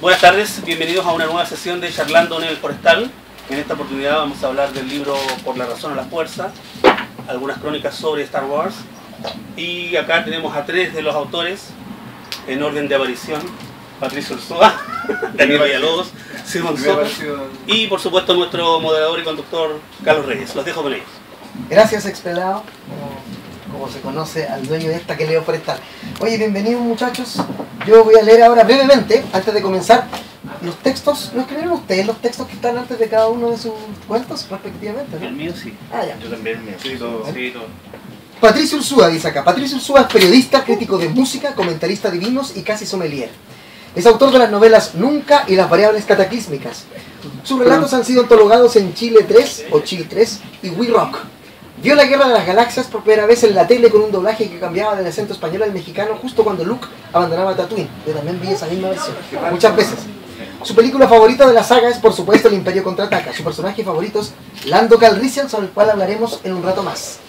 Buenas tardes, bienvenidos a una nueva sesión de Charlando en el Forestal. En esta oportunidad vamos a hablar del libro Por la razón a la fuerza, algunas crónicas sobre Star Wars. Y acá tenemos a tres de los autores, en orden de aparición: Patricio Ursúa, Daniel Villalobos, Simón Soto y por supuesto nuestro moderador y conductor Carlos Reyes. Los dejo con ellos. Gracias, Expelado, como se conoce al dueño de esta que leo Forestal. Oye, bienvenidos muchachos. Yo voy a leer ahora brevemente, antes de comenzar, los textos. ¿No escribieron ustedes los textos que están antes de cada uno de sus cuentos, respectivamente, ¿no? El mío sí. Ah, ya. Yo también el mío. Sí, todo. Sí, todo. Patricio Ursúa dice acá. Patricio Ursúa es periodista, crítico de música, comentarista de vinos y casi sommelier. Es autor de las novelas Nunca y Las variables cataclísmicas. Sus relatos han sido antologados en Chile 3 o Chile 3 y We Rock. Vio la Guerra de las Galaxias por primera vez en la tele con un doblaje que cambiaba del acento español al mexicano justo cuando Luke abandonaba Tatooine. Yo también vi esa misma versión, muchas veces. Su película favorita de la saga es por supuesto El Imperio Contraataca. Su personaje favorito es Lando Calrissian, sobre el cual hablaremos en un rato más.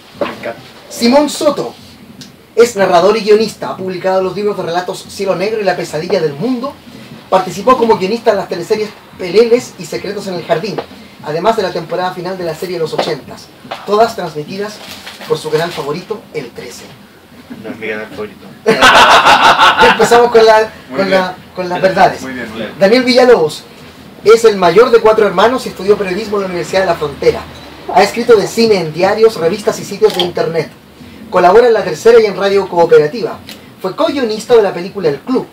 Simón Soto es narrador y guionista. Ha publicado los libros de relatos Cielo Negro y La Pesadilla del Mundo. Participó como guionista en las teleseries Peleles y Secretos en el Jardín, además de la temporada final de la serie de los 80s, todas transmitidas por su canal favorito, el 13. No es mi canal favorito. Empezamos con las verdades. Muy bien. Daniel Villalobos es el mayor de 4 hermanos y estudió periodismo en la Universidad de la Frontera. Ha escrito de cine en diarios, revistas y sitios de internet. Colabora en La Tercera y en Radio Cooperativa. Fue co-guionista de la película El Club.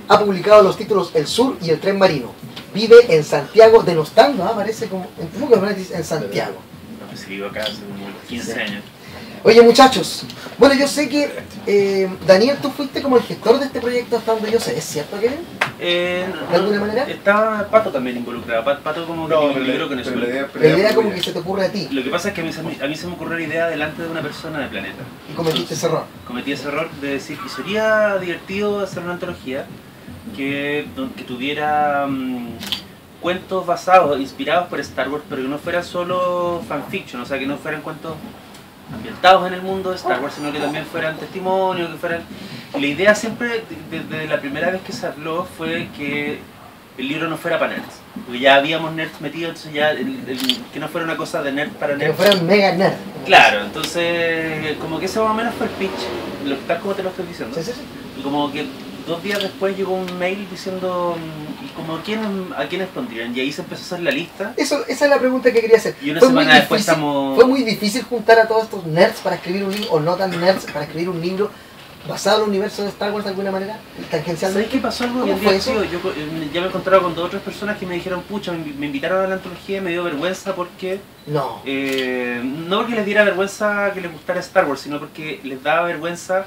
Ha publicado los títulos El Sur y El Tren Marino. Vive en Santiago, denostando, parece como en Santiago. No, pues vivo acá hace como 15 años. Oye muchachos, bueno, yo sé que Daniel, tú fuiste como el gestor de este proyecto hasta donde yo sé, ¿es cierto que de alguna manera? Estaba Pato también involucrado. Pato como que me libró con eso. La idea como que se te ocurre a ti. Lo que pasa es que a mí se me ocurrió la idea delante de una persona de Planeta. Y cometiste ese error. Cometí ese error de decir que sería divertido hacer una antología que tuviera cuentos basados, inspirados por Star Wars, pero que no fuera solo fanfiction, o sea, que no fueran cuentos ambientados en el mundo de Star Wars, sino que también fueran testimonios, que fueran... Y la idea siempre, desde la primera vez que se habló, fue que el libro no fuera para nerds, porque ya habíamos nerds metidos, entonces ya que no fuera una cosa de nerd para nerds. Que no fuera un mega nerd. Claro, entonces como que ese más o menos fue el pitch, tal como te lo estoy diciendo. Sí. Y como que 2 días después llegó un mail diciendo como a quiénes pondrían, y ahí se empezó a hacer la lista. Esa es la pregunta que quería hacer. Y una semana después estamos... ¿Fue muy difícil juntar a todos estos nerds para escribir un libro, o no tan nerds, para escribir un libro basado en el universo de Star Wars de alguna manera, tangencialmente? ¿Sabes qué pasó? Algo bien divertido. Yo ya me encontraba con 2 o 3 personas que me dijeron, pucha, me invitaron a la antología y me dio vergüenza porque... No. No porque les diera vergüenza que les gustara Star Wars, sino porque les daba vergüenza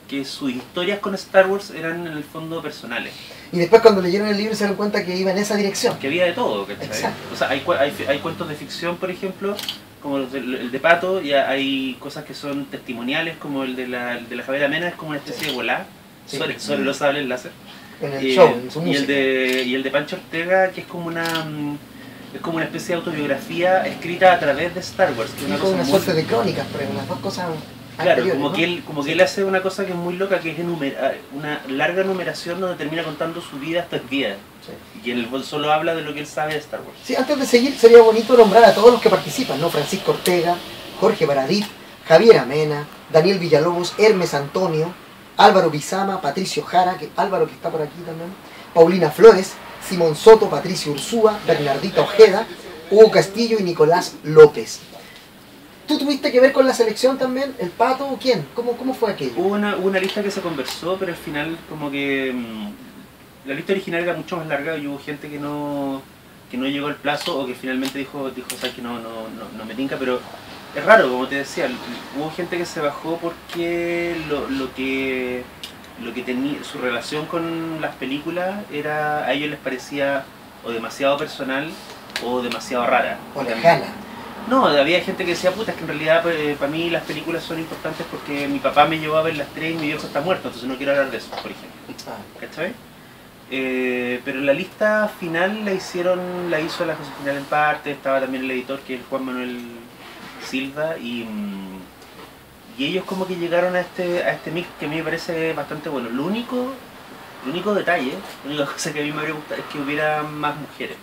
que sus historias con Star Wars eran en el fondo personales. Y después cuando leyeron el libro se dieron cuenta que iba en esa dirección. Que había de todo, ¿cachai? Exacto. O sea, hay cuentos de ficción, por ejemplo, como el de Pato, y hay cosas que son testimoniales, como el de la Javiera Mena, es como una especie de volá, Sí. sobre los sables láser. En el show, en su música. Y el de Pancho Ortega, que es como una especie de autobiografía escrita a través de Star Wars. Que Y con una suerte de crónicas, pero unas 2 cosas... Claro, como que él hace una cosa que es muy loca, que es una larga numeración donde termina contando su vida hasta el día. Sí. Y que en el fondo solo habla de lo que él sabe de Star Wars. Sí, antes de seguir sería bonito nombrar a todos los que participan, ¿no? Francisco Ortega, Jorge Baradit, Javier Amena, Daniel Villalobos, Hermes Antonio, Álvaro Bizama, Patricio Jara, Álvaro que está por aquí también, Paulina Flores, Simón Soto, Patricio Ursúa, Bernardita Ojeda, Hugo Castillo y Nicolás López. ¿Tú tuviste que ver con la selección también? ¿El Pato o quién? ¿Cómo fue aquello? Hubo una lista que se conversó, pero al final como que la lista original era mucho más larga y hubo gente que no llegó al plazo o que finalmente dijo o sea, que no me tinca, pero es raro, como te decía, hubo gente que se bajó porque lo que tenía, su relación con las películas era, a ellos les parecía o demasiado personal o demasiado rara. O lejana. No, había gente que decía, puta, es que en realidad para mí las películas son importantes porque mi papá me llevó a ver las 3 y mi viejo está muerto, entonces no quiero hablar de eso, por ejemplo. ¿Cachai? Pero la lista final la hizo la Josefina en parte, estaba también el editor que es Juan Manuel Silva y ellos como que llegaron a este mix que a mí me parece bastante bueno. Lo único El único detalle, la única cosa que a mí me habría gustado es que hubiera más mujeres.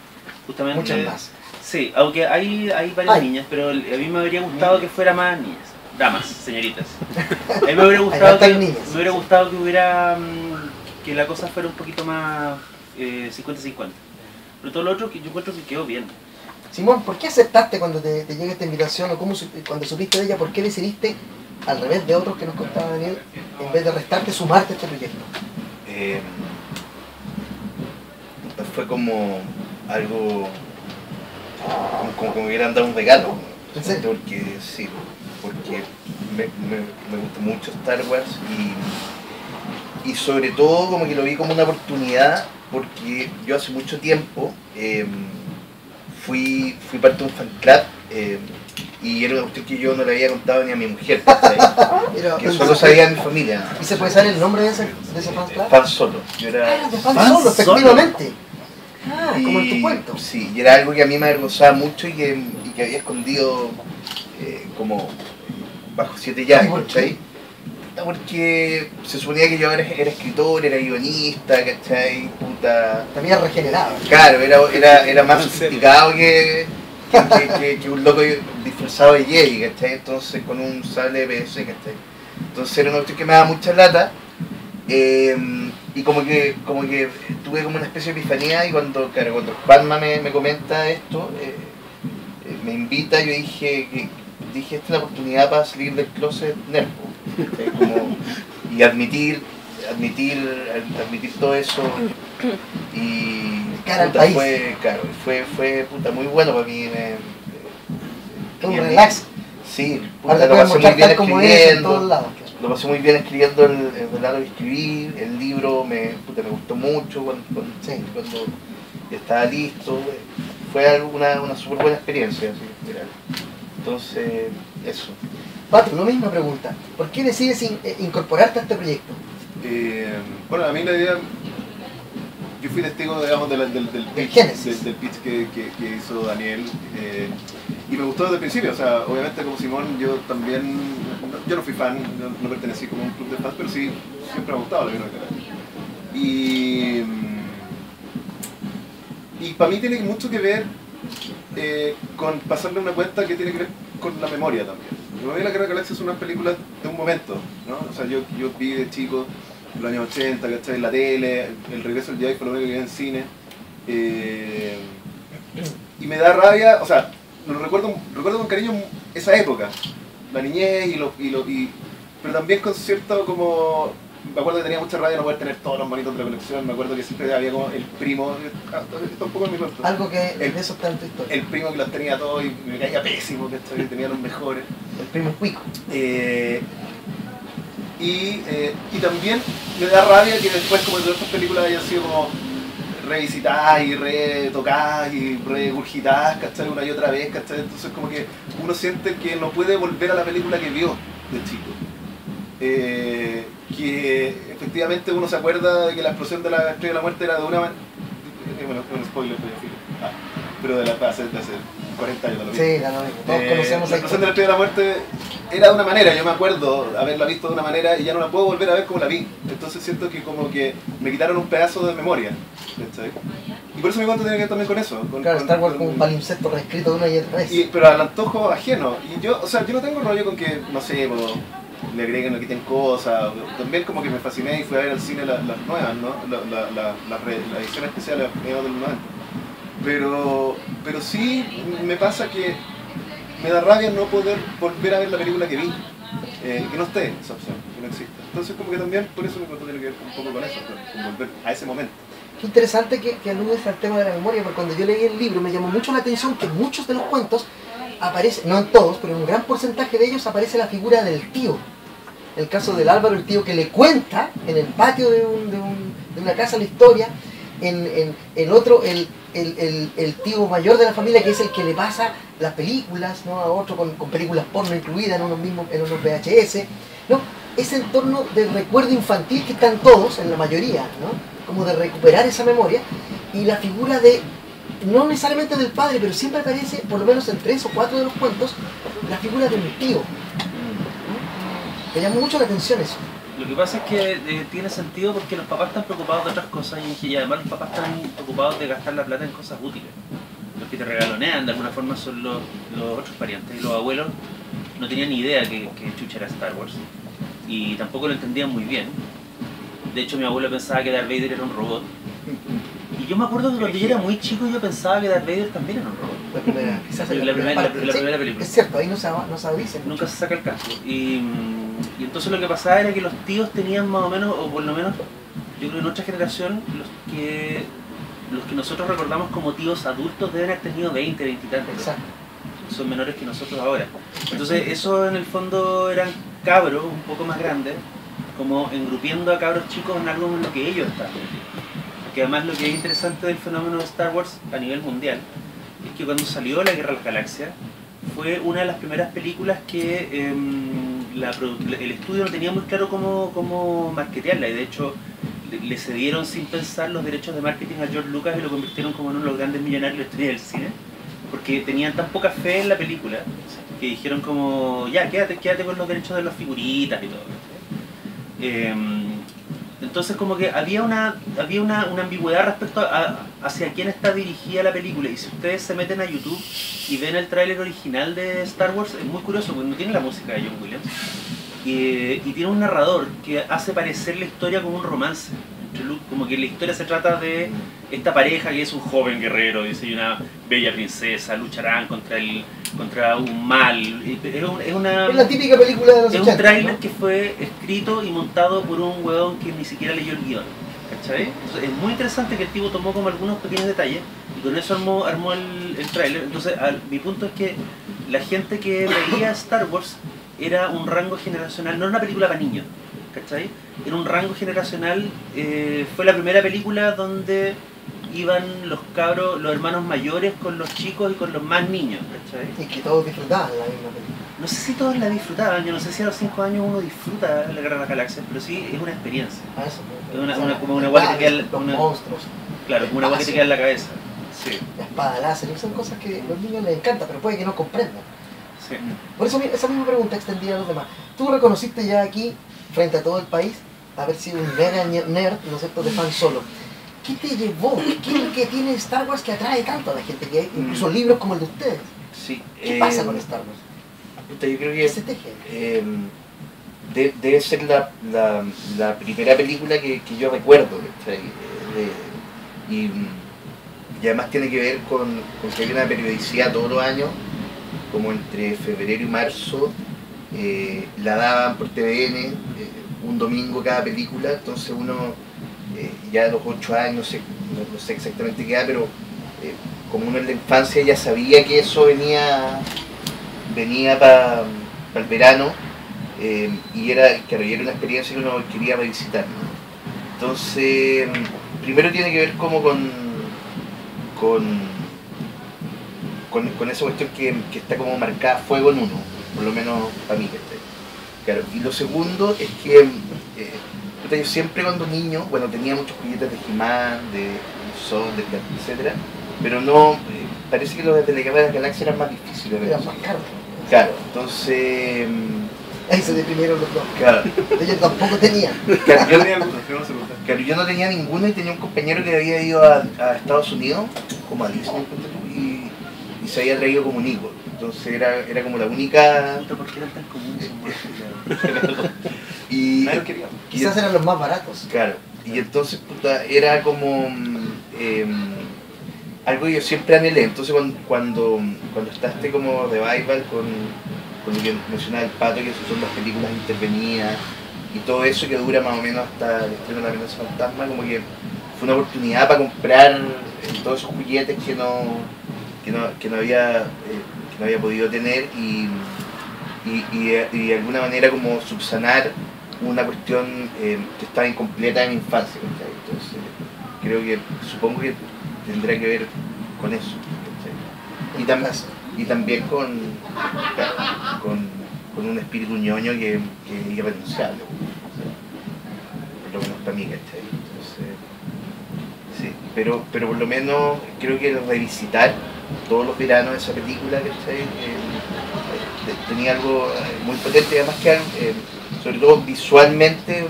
Justamente, Muchas más. Sí, aunque hay varias niñas, pero a mí me habría gustado que fuera más niñas. Damas, señoritas. A mí me hubiera gustado que hubiera que la cosa fuera un poquito más 50-50. Pero todo lo otro que yo encuentro que quedó bien. Simón, ¿por qué aceptaste cuando te llega esta invitación o cuando supiste de ella, por qué decidiste, al revés de otros que nos contaba Daniel, en vez de restarte, sumarte a este proyecto? Fue como algo, como que me hubieran dado un regalo. ¿En serio? Porque sí, porque me gustó mucho Star Wars y sobre todo como que lo vi como una oportunidad, porque yo hace mucho tiempo fui parte de un fan club y era una cuestión que yo no le había contado ni a mi mujer, que solo sabía mi familia. ¿Y se puede saber el nombre de ese fan club? Fan Solo. Yo era de fan solo, efectivamente. Como en tu cuento. Sí, y era algo que a mí me avergonzaba mucho y que había escondido como bajo 7 llaves, ¿cachai? Porque se suponía que yo era escritor, era guionista, ¿cachai? Puta. También regenerado. Claro, era más sofisticado que un loco disfrazado de Jedi, ¿cachai? Entonces con un sable de PS, ¿cachai? Entonces era una cuestión que me daba mucha lata. Y como que tuve como una especie de epifanía y cuando Palma me comenta esto, me invita, yo dije, esta es la oportunidad para salir del closet nerd, y admitir todo eso y puta, fue puta, muy bueno para mí. Un relax. Sí, puta, lo pasé muy bien escribiendo. Lo pasé muy bien escribiendo el relato que escribí, el libro me gustó mucho cuando estaba listo. Fue una súper buena experiencia, así, mira. Entonces, eso. Pato, la misma pregunta. ¿Por qué decides incorporarte a este proyecto? Bueno, a mí la idea, yo fui testigo, digamos, del pitch que hizo Daniel, y me gustó desde el principio. O sea, obviamente como Simón, yo no fui fan, no pertenecí como a un club de fans, pero sí, siempre me ha gustado la vida de y para mí tiene mucho que ver con pasarle una cuenta que tiene que ver con la memoria también. Yo vi La Guerra de Galaxias es una película de un momento, ¿no? O sea, yo vi de chico, en los años 80, ¿cachai? En la tele, El Regreso del Jedi fue lo único que vi en cine. Y me da rabia, o sea, recuerdo con cariño esa época, la niñez pero también con cierto como... Me acuerdo que tenía mucha rabia no poder tener todos los monitos de la colección, me acuerdo que siempre había como el primo, esto un poco en mi cuento. Algo que de eso está en tu historia. El primo que los tenía todos y me caía pésimo, que tenía los mejores. El primo cuico. Y también me da rabia que después como todas estas películas hayan sido como revisitadas y retocadas y regurgitadas, ¿cachai? Una y otra vez, ¿cachai? Entonces como que uno siente que no puede volver a la película que vio de chico. Que efectivamente uno se acuerda de que la explosión de la Estrella de la Muerte era de una manera... bueno, es un spoiler, pero de hace 40 años. Sí, todos conocemos la explosión de la Estrella de la Muerte era de una manera, yo me acuerdo haberla visto de una manera y ya no la puedo volver a ver como la vi. Entonces siento que como que me quitaron un pedazo de memoria, ¿cachai? Y por eso mi cuento tiene que ver también con eso. Claro, Star Wars como un palimpsesto reescrito de una y otra vez. Pero al antojo ajeno. Y yo, o sea, yo no tengo rollo con que, no sé, le agreguen o quiten cosas. También como que me fasciné y fui a ver al cine las nuevas, ¿no? La edición especial a mediados del 90. Pero sí me pasa que me da rabia no poder volver a ver la película que vi. Que no esté esa opción, que no exista. Entonces como que también por eso mi cuento tiene que ver un poco con eso, con volver a ese momento. Qué interesante que aludes al tema de la memoria, porque cuando yo leí el libro me llamó mucho la atención que en muchos de los cuentos aparece, no en todos, pero en un gran porcentaje de ellos aparece la figura del tío. El caso del Álvaro, el tío que le cuenta en el patio de una casa la historia, en otro el tío mayor de la familia que es el que le pasa las películas, ¿no? A otro con películas porno incluidas en unos VHS, ¿no? Ese entorno de recuerdo infantil que están todos, en la mayoría, ¿no? Como de recuperar esa memoria, y la figura de, no necesariamente del padre, pero siempre aparece, por lo menos en 3 o 4 de los cuentos, la figura de un tío. Me llamó mucho la atención eso. Lo Lo que pasa es que tiene sentido porque los papás están preocupados de otras cosas y además los papás están preocupados de gastar la plata en cosas útiles. Los que te regalonean de alguna forma son los otros parientes, y los abuelos no tenían ni idea que chucha era Star Wars y tampoco lo entendían muy bien. De hecho mi abuelo pensaba que Darth Vader era un robot. Y yo me acuerdo que cuando yo era muy chico yo pensaba que Darth Vader también era un robot. Quizás La primera película. Es cierto, ahí no se dice. Nunca se saca el casco. Y entonces lo que pasaba era que los tíos tenían más o menos, o por lo menos, yo creo que en nuestra generación, los que nosotros recordamos como tíos adultos deben haber tenido 20, 20 y tantos. Exacto. Son menores que nosotros ahora. Entonces eso en el fondo eran cabros un poco más grandes, como engrupiendo a cabros chicos en algo en lo que ellos estaban. Porque además lo que es interesante del fenómeno de Star Wars a nivel mundial es que cuando salió La Guerra de las Galaxias fue una de las primeras películas que el estudio no tenía muy claro cómo marketearla y de hecho le cedieron sin pensar los derechos de marketing a George Lucas y lo convirtieron como en uno de los grandes millonarios de la historia del cine porque tenían tan poca fe en la película que dijeron como ya quédate con los derechos de las figuritas y todo. Entonces como que había una ambigüedad respecto hacia quién está dirigida la película y si ustedes se meten a YouTube y ven el tráiler original de Star Wars es muy curioso porque no tiene la música de John Williams y tiene un narrador que hace parecer la historia como un romance entre Luke, como que la historia se trata de esta pareja que es un joven guerrero dice, y una bella princesa lucharán contra un mal. Es la típica película de los 80, un tráiler ¿no? que fue escrito y montado por un huevón que ni siquiera leyó el guión. ¿Cachai? Entonces, es muy interesante que el tipo tomó como algunos pequeños detalles y con eso armó el tráiler. Entonces mi punto es que la gente que veía Star Wars era un rango generacional, no era una película para niños, ¿cachai? Era un rango generacional, fue la primera película donde iban los cabros, los hermanos mayores con los chicos y con los más niños, ¿cachai? Y que todos disfrutaban la misma película. No sé si todos la disfrutaban, yo no sé si a los 5 años uno disfruta La Guerra de las Galaxias, pero sí es una experiencia. Eso, Es como una guay que te queda los monstruos. Claro, como una guay que te queda en la cabeza. Sí, La espada láser, son cosas que a los niños les encantan, pero puede que no comprendan. sí. Por eso esa misma pregunta extendida a los demás. Tú reconociste ya aquí, frente a todo el país, haber sido un mega nerd, ¿no es cierto?, de fan solo. ¿Qué te llevó? ¿Qué es lo que tiene Star Wars que atrae tanto a la gente? Que hay incluso libros como el de ustedes. Sí, ¿Qué pasa con Star Wars? puta, yo creo ¿Qué se teje? que debe ser la primera película que yo recuerdo, ¿cachai? Y además tiene que ver con que hay una periodicidad todos los años, como entre febrero y marzo, la daban por TVN, un domingo cada película, entonces uno ya a los 8 años, no sé exactamente qué edad, pero como uno en la infancia ya sabía que eso venía para el verano, y era una experiencia que uno quería revisitar, ¿no? Entonces, primero tiene que ver como con esa cuestión que está como marcada a fuego en uno, por lo menos para mí. Claro. Y lo segundo es que yo siempre cuando niño, bueno, tenía muchos juguetes de He-Man, de Son, etc. Pero no, parece que los de la Guerra de las Galaxias eran más difíciles. Eran más caros. Claro, entonces... Ahí se deprimieron los dos. Claro. Ellos tampoco tenían. Claro, Yo yo no tenía ninguno y tenía un compañero que había ido a Estados Unidos, como a Disney, y se había traído como un hijo. Entonces era como la única... ¿Por qué eran tan comunes? y nadie quería. Quizás eran los más baratos. Claro, y entonces puta, era como algo que yo siempre anhelé. Entonces cuando está este como revival con lo que mencionaba el Pato, que son las películas intervenidas y todo eso que dura más o menos hasta el estreno de La Amenaza Fantasma, como que fue una oportunidad para comprar todos esos juguetes que no había podido tener y de alguna manera como subsanar una cuestión que estaba incompleta en mi infancia, ¿cachai? Entonces supongo que tendrá que ver con eso, ¿cachai? Y también con un espíritu ñoño que es irrenunciable, ¿cachai? Por lo menos para mí, ¿cachai? Entonces, sí, pero por lo menos creo que revisitar todos los veranos esa película, ¿cachai? Tenía algo muy potente, además que sobre todo visualmente,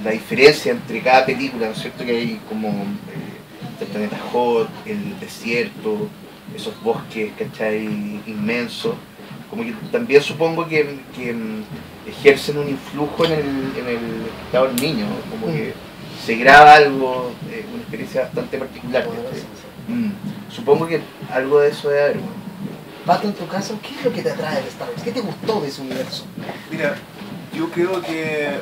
la diferencia entre cada película, ¿no es cierto? Que hay como el planeta Hot, el desierto, esos bosques, ¿cachai? Inmensos, como que también supongo que ejercen un influjo en el estado del niño, como que se graba algo, una experiencia bastante particular. Supongo que algo de eso debe haber. Pato, en tu caso, ¿qué es lo que te atrae de Star Wars? ¿Qué te gustó de ese universo? Mira, yo creo que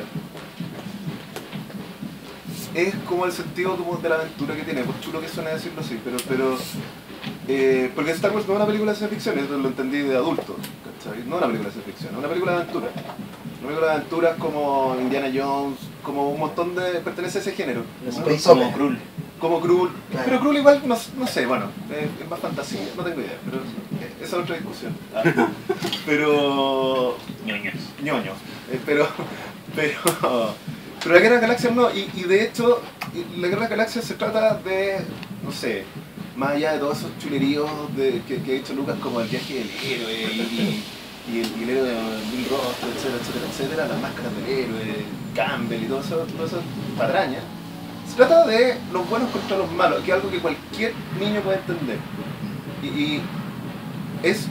es como el sentido como de la aventura que tiene, por chulo que suena decirlo así, pero porque Star Wars no es una película de ciencia ficción, eso lo entendí de adulto, ¿cachai? No es una película de ciencia ficción, es una película de aventura. Una película de aventuras como Indiana Jones, como un montón de... pertenece a ese género. Como Krull. Como Krull, Claro. pero Krull igual, no sé, bueno, es más fantasía, no tengo idea, pero esa es otra discusión. Pero... ñoños, pero la Guerra de las Galaxias no, y de hecho, la Guerra de las Galaxias se trata de, no sé, más allá de todos esos chuleríos que ha hecho Lucas, como el viaje del héroe y el héroe de Bill Roth, etcétera, las máscaras del héroe, Campbell y todo eso patrañas. Se trata de los buenos contra los malos, que es algo que cualquier niño puede entender. Y es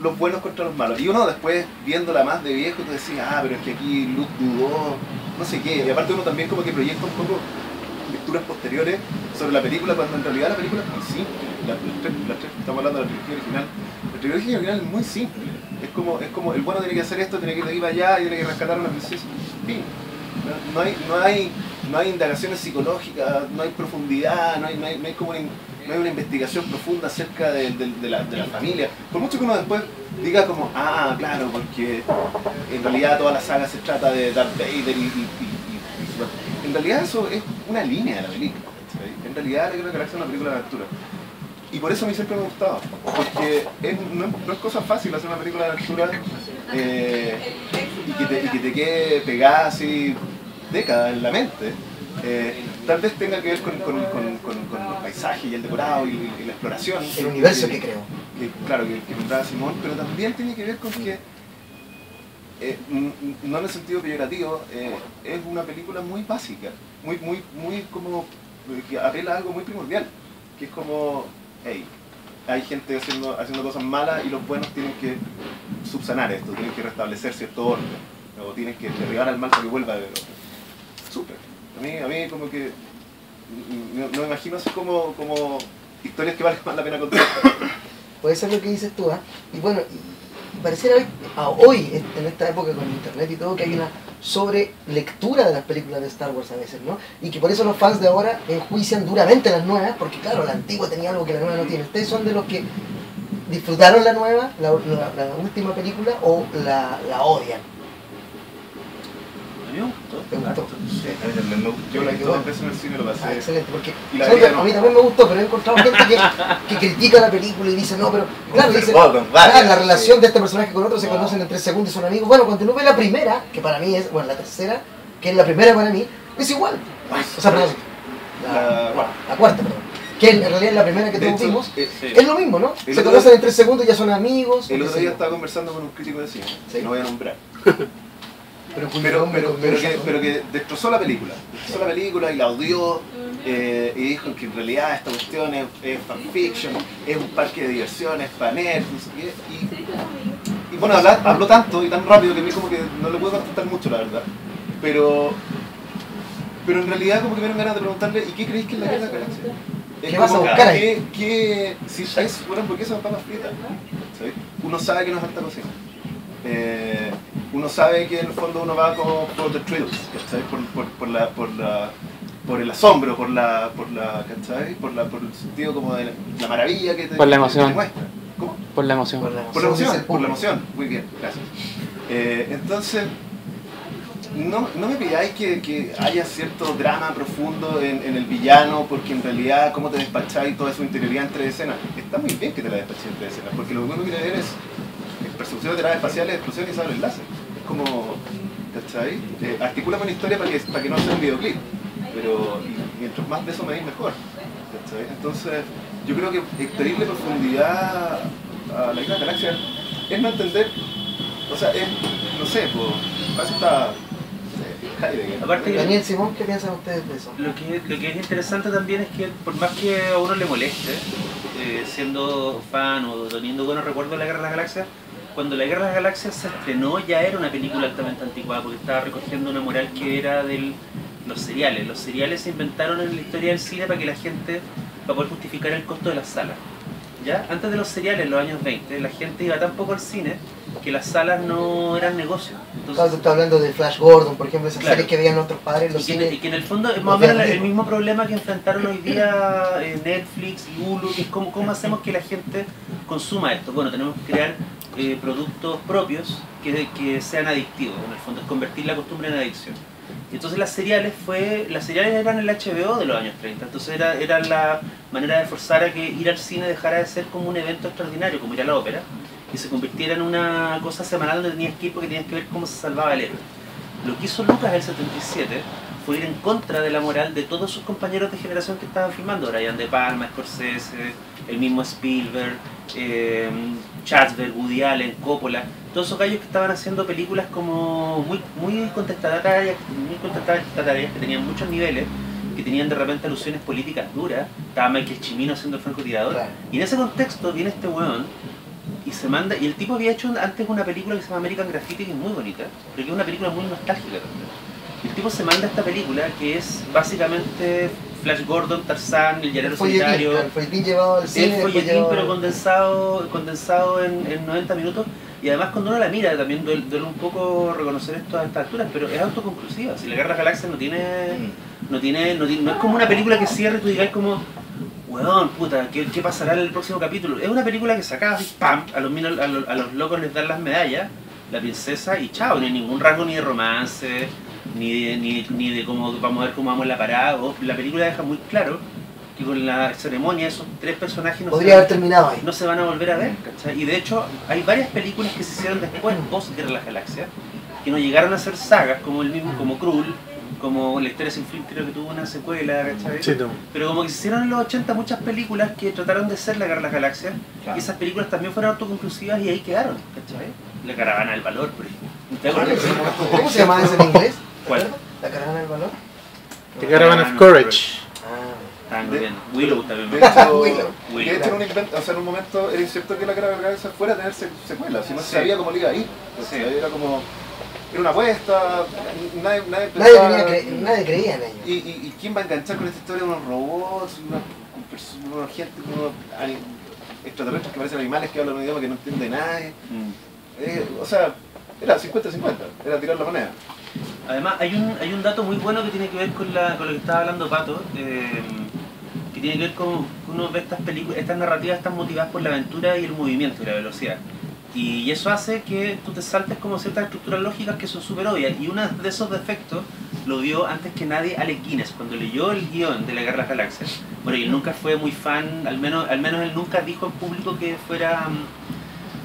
los buenos contra los malos. Y uno después, viéndola más de viejo, te decía, pero es que aquí Luke dudó, no sé qué. Y aparte uno también como que proyecta un poco lecturas posteriores sobre la película, cuando en realidad la película es muy simple. Estamos hablando de la trilogía original. La trilogía original es muy simple. Es como el bueno tiene que hacer esto, tiene que ir de aquí para allá y tiene que rescatar a una princesa. Fin. No hay indagaciones psicológicas, no hay profundidad, no hay una investigación profunda acerca de la familia. Por mucho que uno después diga como, claro, porque en realidad toda la saga se trata de Darth Vader en realidad eso es una línea de la película. ¿Sí? En realidad la Guerra de las Galaxias es una película de aventura. Y por eso a mí siempre me ha gustado, porque no es cosa fácil hacer una película de aventura y que te quede pegada así décadas en la mente. Tal vez tenga que ver con el paisaje y el decorado y la exploración. El universo que creo. Claro, que nombraba Simón, pero también tiene que ver con que, no en el sentido peyorativo, es una película muy básica, muy como que apela a algo muy primordial, que es como, hey, hay gente haciendo cosas malas y los buenos tienen que subsanar esto, tienen que restablecer cierto orden, o tienen que derribar al mal para que vuelva a ver orden. Súper. A mí como que no me imagino así como historias que valen más la pena contar. Puede ser lo que dices tú, ¿eh? Y bueno, y pareciera hoy, en esta época con internet y todo, que hay una sobrelectura de las películas de Star Wars a veces, ¿no? Y que por eso los fans de ahora enjuician duramente las nuevas, porque claro, la antigua tenía algo que la nueva no tiene. ¿Ustedes son de los que disfrutaron la nueva, la última película, o la odian? A mí me gustó. ¿Te gustó? Sí, a mí también me gustó. Yo la he visto 2 veces en el cine, lo pasé. Excelente, porque Y la ¿sabes? vida no. A mí también me gustó, pero he encontrado gente que critica la película y dice, no, pero claro, dice, Con varias, la relación sí. de este personaje con otro se conocen en 3 segundos, son amigos. Bueno, cuando uno ve la primera, que para mí es, bueno, la tercera, que es la primera para mí, es igual. O sea, perdón, la cuarta, perdón. Que en realidad es la primera que De todos hecho, vimos. Sí. Es lo mismo, ¿no? El Se otro conocen día- en 3 segundos y ya son amigos. El o qué otro sé día yo. estaba conversando con un crítico de cine, Sí. que no voy a nombrar, Pero pero que destrozó la película y la odió, y dijo que en realidad esta cuestión es fanfiction, es un parque de diversiones para nerds, no sé qué, y bueno, habló tanto y tan rápido que a mí como que no le puedo contestar mucho, la verdad, pero en realidad como que me dieron ganas de preguntarle, ¿y qué creéis que es la Guerra de las Galaxias? Es ¿Qué vas a como, buscar ahí? si es una hamburguesa con papas fritas, ¿sabes? Uno sabe que no es alta cocina. Uno sabe que en el fondo uno va como por the thrills, ¿cachai? Por el asombro, ¿cachai? Por el sentido como de la maravilla que te, Por la emoción. que te muestra. ¿Cómo? Por la emoción. Por la Por la dice el emoción, por la público. emoción. Muy bien, gracias. Entonces, no me pidáis que haya cierto drama profundo en el villano, porque en realidad cómo te despacháis toda su interioridad entre escenas. Está muy bien que te la despachéis entre escenas, porque lo que uno quiere ver es persecución de naves espaciales, explosiones y sables láser. Es como, ¿cachai? Articula una historia para que no sea un videoclip, pero mientras más de eso me deis mejor. ¿Cachai? Entonces, yo creo que extraerle profundidad a la Guerra de las Galaxias es no entender O sea, no sé, pues, para eso está... no sé, Heidegger. Aparte que Daniel Simón, ¿qué piensan ustedes de eso? lo que es interesante también es que por más que a uno le moleste, siendo fan o teniendo buenos recuerdos de la Guerra de las Galaxias, cuando la Guerra de las Galaxias se estrenó ya era una película altamente anticuada porque estaba recogiendo una moral que era de los seriales. Los seriales se inventaron en la historia del cine para que la gente, para poder justificar el costo de las salas. ¿Ya? Antes de los seriales, en los años 20, la gente iba tan poco al cine que las salas no eran negocio. Claro, tú estás hablando de Flash Gordon, por ejemplo, esas Claro. series que veían nuestros padres en los cines. Y que en el fondo es más o menos el mismo problema que enfrentaron hoy día Netflix y Hulu, que es cómo hacemos que la gente consuma esto. Bueno, tenemos que crear productos propios que sean adictivos, en el fondo es convertir la costumbre en adicción. Y entonces las seriales eran el HBO de los años 30, entonces era la manera de forzar a que ir al cine dejara de ser como un evento extraordinario, como ir a la ópera, y se convirtiera en una cosa semanal donde tenías que ir porque tenías que ver cómo se salvaba el héroe. Lo que hizo Lucas en el 77 fue ir en contra de la moral de todos sus compañeros de generación que estaban filmando, Brian De Palma, Scorsese, el mismo Spielberg, Chatsberg, Woody Allen, Coppola, todos esos gallos que estaban haciendo películas como muy contestatarias, que tenían muchos niveles, que tenían de repente alusiones políticas duras. Estaba Michael Cimino haciendo el francotirador, Claro. y en ese contexto viene este weón y se manda, y el tipo había hecho antes una película que se llama American Graffiti, que es muy bonita, pero que es una película muy nostálgica también. El tipo se manda esta película que es básicamente Flash Gordon, Tarzán, el llanero solitario, El folletín llevado al cine. el después folletín llevado- pero condensado en 90 minutos. Y además cuando uno la mira también duele un poco reconocer esto a estas alturas, pero es autoconclusiva. Si la Guerra de las Galaxias no es como una película que cierre y tú digas como weón, puta, ¿qué pasará en el próximo capítulo? Es una película que sacaba así, ¡pam! A los locos les dan las medallas, la princesa, y chao, no hay ningún rasgo ni de romance, ni de cómo vamos a ver cómo vamos en la parada. La película deja muy claro que con la ceremonia esos tres personajes Podría haber terminado ahí. no se van a volver a ver, ¿cachai? Y de hecho hay varias películas que se hicieron después, post Guerra de las Galaxias, que no llegaron a ser sagas, como el mismo, como Krull, como La historia sin fin, creo que tuvo una secuela, ¿cachai? Sí, no. Pero como que se hicieron en los 80 muchas películas que trataron de ser la Guerra de las Galaxias, Claro. y esas películas también fueron autoconclusivas y ahí quedaron, ¿cachai? La Caravana del Valor, por ejemplo. ¿Te acuerdas? ¿Cómo se llamaba eso en inglés? ¿Cuál? ¿La caravana del valor? The Caravan of Courage. Ah, Ah, muy bien. Willow también. De hecho, Willow. de hecho en un momento era incierto que la Guerra de las Galaxias fuera a tener secuelas, si no Sí. se sabía cómo le iba a ir. O sea, Sí. era una apuesta, nadie nadie, pensaba... nadie creía en ello. ¿Y quién va a enganchar con esta historia de unos robots, unos gente, unos extraterrestres que parecen animales que hablan un idioma que no entiende nadie? O sea, era 50-50, era tirar la moneda. Además, hay un dato muy bueno que tiene que ver con lo que estaba hablando Pato, que tiene que ver con uno ve estas películas, estas narrativas están motivadas por la aventura y el movimiento y la velocidad. Y eso hace que tú te saltes como ciertas estructuras lógicas que son súper obvias. Y uno de esos defectos lo vio antes que nadie Alec Guinness, cuando leyó el guión de la Guerra de las Galaxias. Bueno, y él nunca fue muy fan, al menos él nunca dijo en público que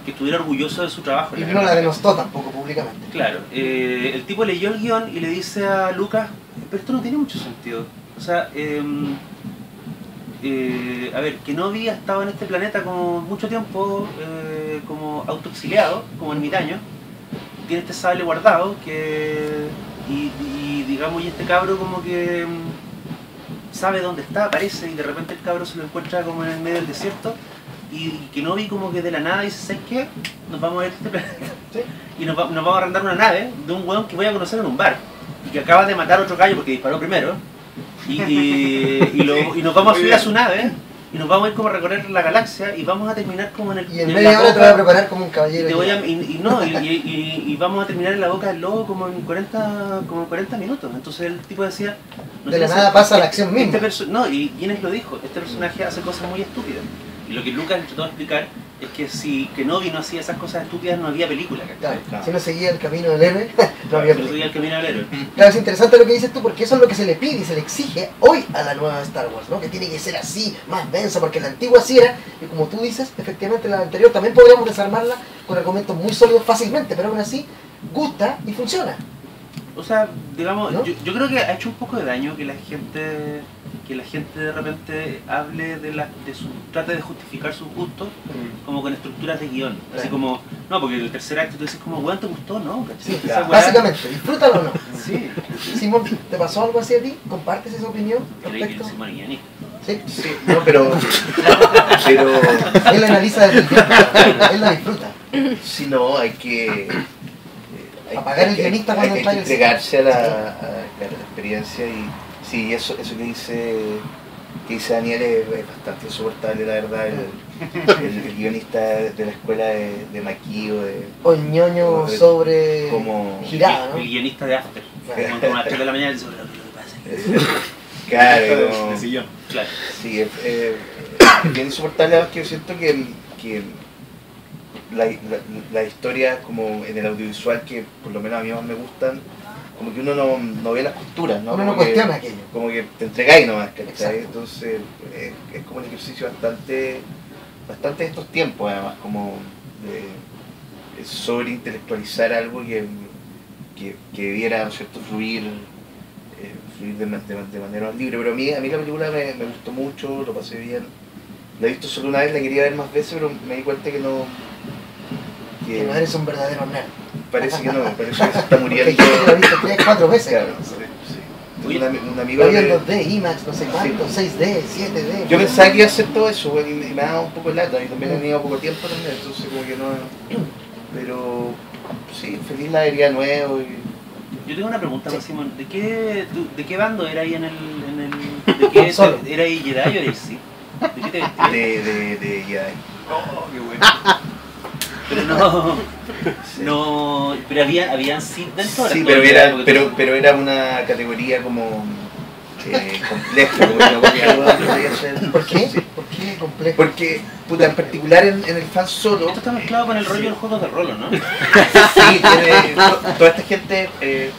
estuviera orgulloso de su trabajo. en Y la no Guerra la de las Galaxias. denostó tampoco públicamente. Claro, el tipo leyó el guión y le dice a Lucas, pero esto no tiene mucho sentido. O sea, a ver, Kenobi ha estado en este planeta como mucho tiempo como autoexiliado, como ermitaño, tiene este sable guardado y digamos, y este cabro como que sabe dónde está, aparece, y de repente el cabro se lo encuentra como en el medio del desierto, y Kenobi como que de la nada dice, ¿sabes qué? Nos vamos a ir a este planeta. ¿Sí? Y nos vamos a arrendar una nave de un weón que voy a conocer en un bar, y que acaba de matar a otro gallo porque disparó primero, y nos vamos a subir a su nave, y nos vamos a ir como a recorrer la galaxia, y vamos a terminar como en el... Y en la media hora te boca- voy a preparar como un y, caballero. te voy ya. a- y vamos a terminar en la boca del lobo como en 40 minutos. Entonces el tipo decía... no De la tiene nada sentido. pasa la acción misma. No, y Guinness lo dijo, este personaje hace cosas muy estúpidas. Y lo que Lucas trató de explicar es que si Kenobi no hacía esas cosas estúpidas no había película, Claro, ¿cachai? Claro. si no seguía el camino del héroe, no había Si no película. seguía el camino al héroe. Claro, es interesante lo que dices tú, porque eso es lo que se le pide y se le exige hoy a la nueva Star Wars, ¿no? Que tiene que ser así, más densa, porque la antigua así era, y como tú dices, efectivamente la anterior también podríamos desarmarla con argumentos muy sólidos fácilmente, pero aún así gusta y funciona. O sea, digamos, ¿No? yo creo que ha hecho un poco de daño que la gente de repente hable trate de justificar sus gustos como con estructuras de guión. Así Claro. como, no, porque el tercer acto tú dices como, weón, ¿te gustó? ¿No? ¿Cachai? Sí, Esa weá- básicamente, disfrútalo o no. Sí, Simón, ¿te pasó algo así a ti? ¿Compartes esa opinión creí que respecto? el Simón es guionista. Sí, Sí, no, pero él la analiza desde el tiempo, él la disfruta. si no, hay que Apagar el guionista cuando hay entra que en el entregarse a la experiencia y sí, eso que dice Daniel es bastante insoportable, la verdad, el guionista de la escuela de Maquis o de O el ñoño sobre como girada, El ¿no? guionista de After. Claro. Como a las 3 de la mañana y dice, "Lo que pasa claro, De sillón. Claro. sí, es bien insoportable, además que yo siento que la historia como en el audiovisual que por lo menos a mí más me gustan, como que uno no ve las costuras, ¿no? Uno no Como que- cuestiona aquello. como que te entregáis nomás, ¿cachai? Exacto. Entonces es como un ejercicio bastante de estos tiempos, además, como de sobreintelectualizar algo que debiera, ¿no es cierto?, fluir de manera más libre. Pero a mí la película me gustó mucho, lo pasé bien. La he visto solo una vez, la quería ver más veces, pero me di cuenta que no... Que no eres un verdadero nerd. Parece que no, parece que se está Porque hay muriendo. gente que la ha visto 3, 4 veces. Claro, ¿no? sí. Oye, Un amigo Lo vi en me- 2D, IMAX, no sé cuánto, 6D, 7D. Yo pensaba que iba a hacer todo eso, güey, y me daba un poco de lata, y también he tenido poco tiempo también, entonces como que no... Pero sí, feliz la vería nuevo y... Yo tengo una pregunta para Simón. ¿De qué bando era ahí en el... ¿De qué Solo. era ahí Jedi o era sí? ¿De qué te vestías? de Jedi. Oh, qué bueno. Pero no... Sí. No... Pero habían Sith dentro. Sí, ¿no? pero era una categoría como compleja, como que no podía ser. ¿Por qué? Sí. ¿Por qué complejo? Porque, puta, en particular en el fan solo, Esto está mezclado con el rollo del juego de rol, ¿no? sí, toda esta gente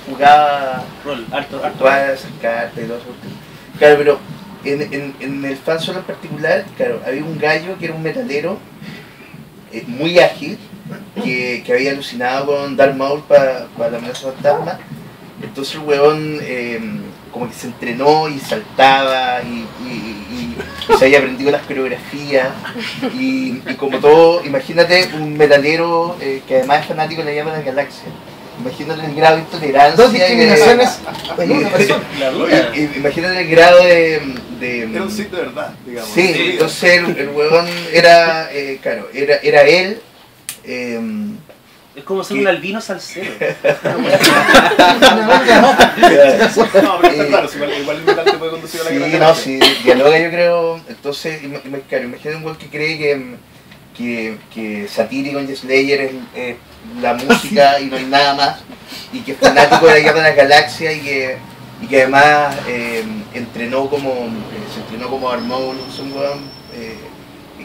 jugaba Rol, harto. todas esas cartas y todo eso. Claro, pero en el fan solo en particular, claro, había un gallo que era un metalero muy ágil, que había alucinado con Darth Maul para la amenaza fantasma. Entonces el huevón como que se entrenó y saltaba y se había aprendido las coreografías y como todo, imagínate un metalero que además es fanático de la llama de la galaxia. Imagínate el grado de intolerancia. Dos discriminaciones en una persona. La dura. Imagínate el grado de Era un sitio de verdad, digamos. sí, entonces el huevón era, claro, era él. Es como ser ¿Qué? un albino salsero. Una manga rota. No, pero está claro, si igual el metal te puede conducir a la Sí, gran no, galaxia. sí, dialoga yo creo, entonces, claro, imagínate un güey que cree que Satírico en Slayer es la música y no hay nada más, y que es fanático de la Guerra de las Galaxias y que además entrenó se entrenó como Darth Maul, un weón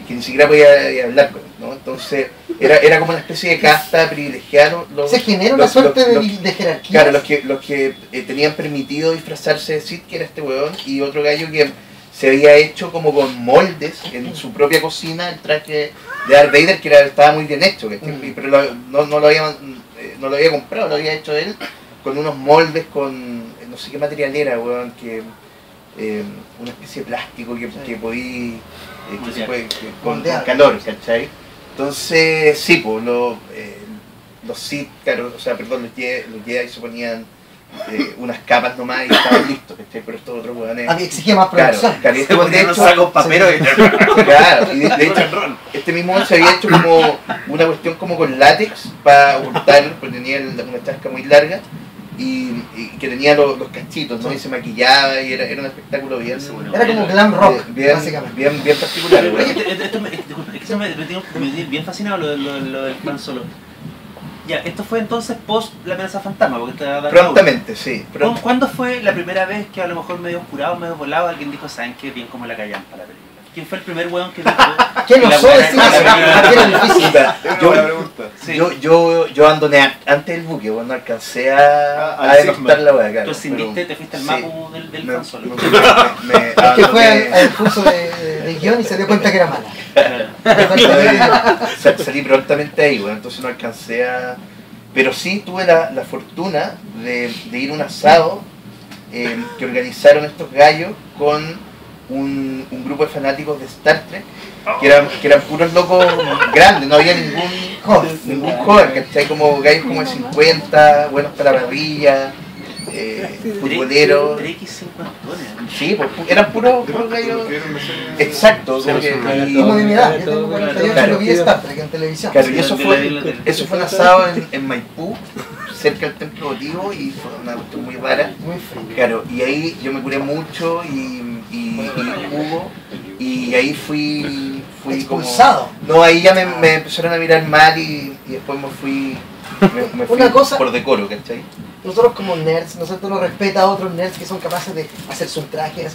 que ni siquiera podía hablar con él, ¿no? Entonces era como una especie de casta privilegiada. Se genera una suerte de jerarquía. Claro, los que tenían permitido disfrazarse de Sith, que era este weón, y otro gallo que se había hecho como con moldes en su propia cocina el traje de Darth Vader, que estaba muy bien hecho, pero no lo había comprado, lo había hecho él con unos moldes con no sé qué material era, weón, que una especie de plástico que podía que se puede con calor, ¿cachai? Entonces sí, pues los Sith, claro, o sea, perdón, los Jedi se ponían unas capas nomás y estaban listos, ¿cachai? Pero estos otros hueones... Exigía más producción. Claro, Se ponían unos sacos paperos y... claro, y de hecho, este mismo se había hecho como una cuestión como con látex para ocultar, porque tenía una chasca muy larga y que tenía los cachitos, ¿no? Y se maquillaba y era un espectáculo bien... Era como glam rock, bien básicamente. bien particular. Pero, weón. oye, disculpa, es que eso me tiene bien fascinado lo del fan solo. Ya, esto fue entonces post la amenaza fantasma, porque estaba Prontamente, sí. ¿Cuándo fue la primera vez que a lo mejor medio oscurado, medio volado, alguien dijo, ¿saben qué? Bien como la callampa la película? ¿Quién fue el primer weón que dijo? ¿Quién que la osó weá decir era- eso? Era difícil. Puta, Es una buena pregunta. Sí. yo abandoné antes del buque, bueno, alcancé a al denostar la weá, claro. Tú ascendiste, te fuiste al sí. mapu del fan solo. me Es que abandoné. fue al curso de guión y se dio cuenta que era mala. Salí prontamente ahí, bueno, entonces no alcancé a... Pero sí tuve la fortuna de ir a un asado que organizaron estos gallos con un grupo de fanáticos de Star Trek, que eran puros locos grandes, no había ningún joven, ¿cachai? Como gallos como de 50, buenos para la parrilla, futboleros. Drake y 50. Sí, pues, eran puros gallos. Exacto, Como de mi edad, yo tengo 48 Claro. y vi Star Trek en televisión. Claro, y eso fue un asado en Maipú, cerca del Templo Votivo, y fue una cuestión muy rara. Muy frío. Claro, y ahí yo me curé mucho y Hugo, y ahí fui Expulsado. Como, no, ahí ya me empezaron a mirar mal y después me fui Una cosa- por decoro, ¿cachai? Nosotros como nerds, nosotros nos respeta a otros nerds que son capaces de hacerse un traje.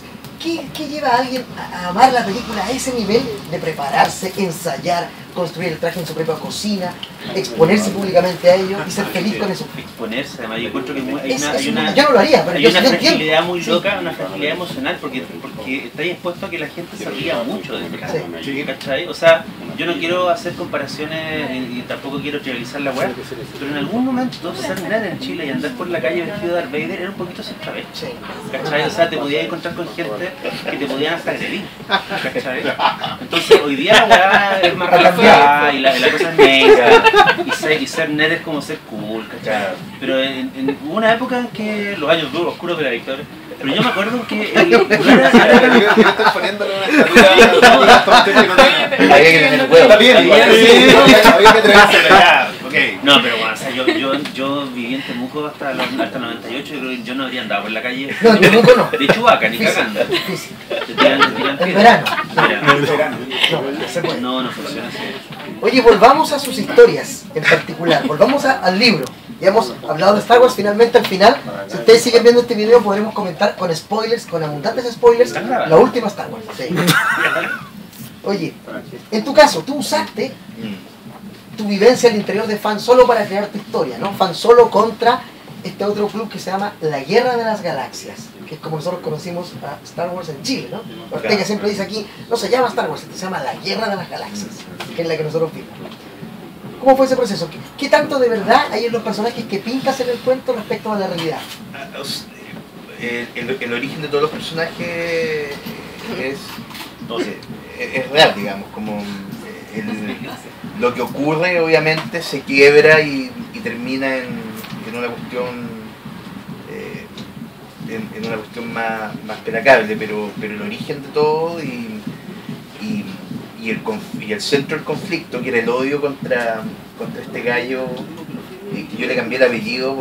¿Qué lleva a alguien a amar la película a ese nivel de prepararse, ensayar, construir el traje en su propia cocina, exponerse públicamente a ello y ser feliz con eso? Exponerse, además yo encuentro que Yo no lo haría, pero hay yo una sí entiendo. fragilidad muy Sí. loca, una fragilidad emocional, porque está expuesto a que la gente se ría mucho de esto, Sí. ¿cachai? O sea, yo no quiero hacer comparaciones y tampoco quiero trivializar la weá, pero en algún momento ser nerd en Chile y andar por la calle vestido de Darth Vader era un poquito sin travesti, Sí. ¿cachai? O sea, te podías encontrar con gente que te podían hasta agredir, ¿cachai? Entonces hoy día la weá es más relajada y la cosa es negra, y ser nerd es como ser cool, ¿cachai? Pero hubo una época en que los años duros, oscuros de la victoria, pero yo me acuerdo que Quiero estar poniéndole una estatua a todo el tema que no tiene. Había que tener huevo. Está bien, igual, sí, había que atreverse, ya, ok. no, pero bueno, o sea, yo viví en Temuco hasta el 98 y creo que yo no habría andado por la calle No, Temuco no. de Chubaca, ni cagando. Difícil. Te tiran En piedras. verano. No se puede. No funciona así. Oye, volvamos a sus historias en particular, volvamos al libro. Ya hemos hablado de Star Wars, finalmente al final, si ustedes siguen viendo este video podremos comentar con spoilers, con abundantes spoilers, la última Star Wars. Sí. Oye, en tu caso, tú usaste tu vivencia al interior de Fan Solo para crear tu historia, ¿no? Fan Solo contra este otro club que se llama La Guerra de las Galaxias, que es como nosotros conocimos a Star Wars en Chile, ¿no? Ortega siempre dice aquí, no se llama Star Wars, se llama La Guerra de las Galaxias, que es la que nosotros vimos. ¿Cómo fue ese proceso? ¿Qué tanto de verdad hay en los personajes que pintas en el cuento respecto a la realidad? El origen de todos los personajes es real, digamos, como lo que ocurre obviamente se quiebra y termina en una cuestión en una cuestión más pelacable, pero el origen de todo y el centro del conflicto, que era el odio contra este gallo, que yo le cambié el apellido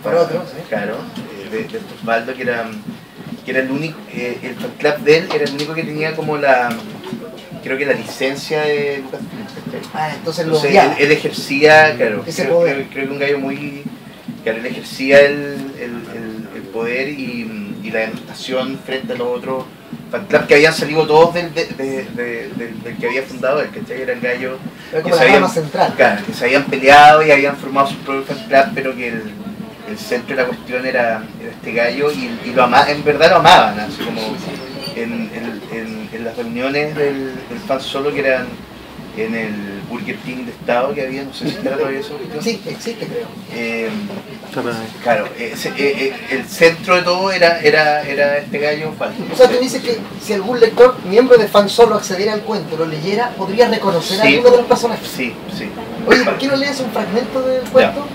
por otro, ¿sí? Claro, de Osvaldo, que era el único, el fan club de él era el único que tenía como creo que la licencia de Lucasfilm. Ah, entonces lo Entonces odiaba. él ejercía, claro, Ese poder. creo que un gallo muy, claro, él ejercía el poder y la denostación frente a los otros fan club que habían salido todos del que había fundado él, ¿cachai? Eran gallos Era como la rama central. claro, que se habían peleado y habían formado su propio fan club, pero que el centro de la cuestión era este gallo y lo ama, en verdad lo amaban, así como en las reuniones del Fan Solo, que eran en el Burger King de Estado que había, no sé si está todavía eso. Sí, existe creo. Claro, el centro de todo era este gallo falso. O sea, tú dices que si algún lector, miembro de Fan Solo, accediera al cuento, lo leyera, podría reconocer a Sí. alguno de los personajes. Sí. Oye, ¿por qué no lees un fragmento del cuento?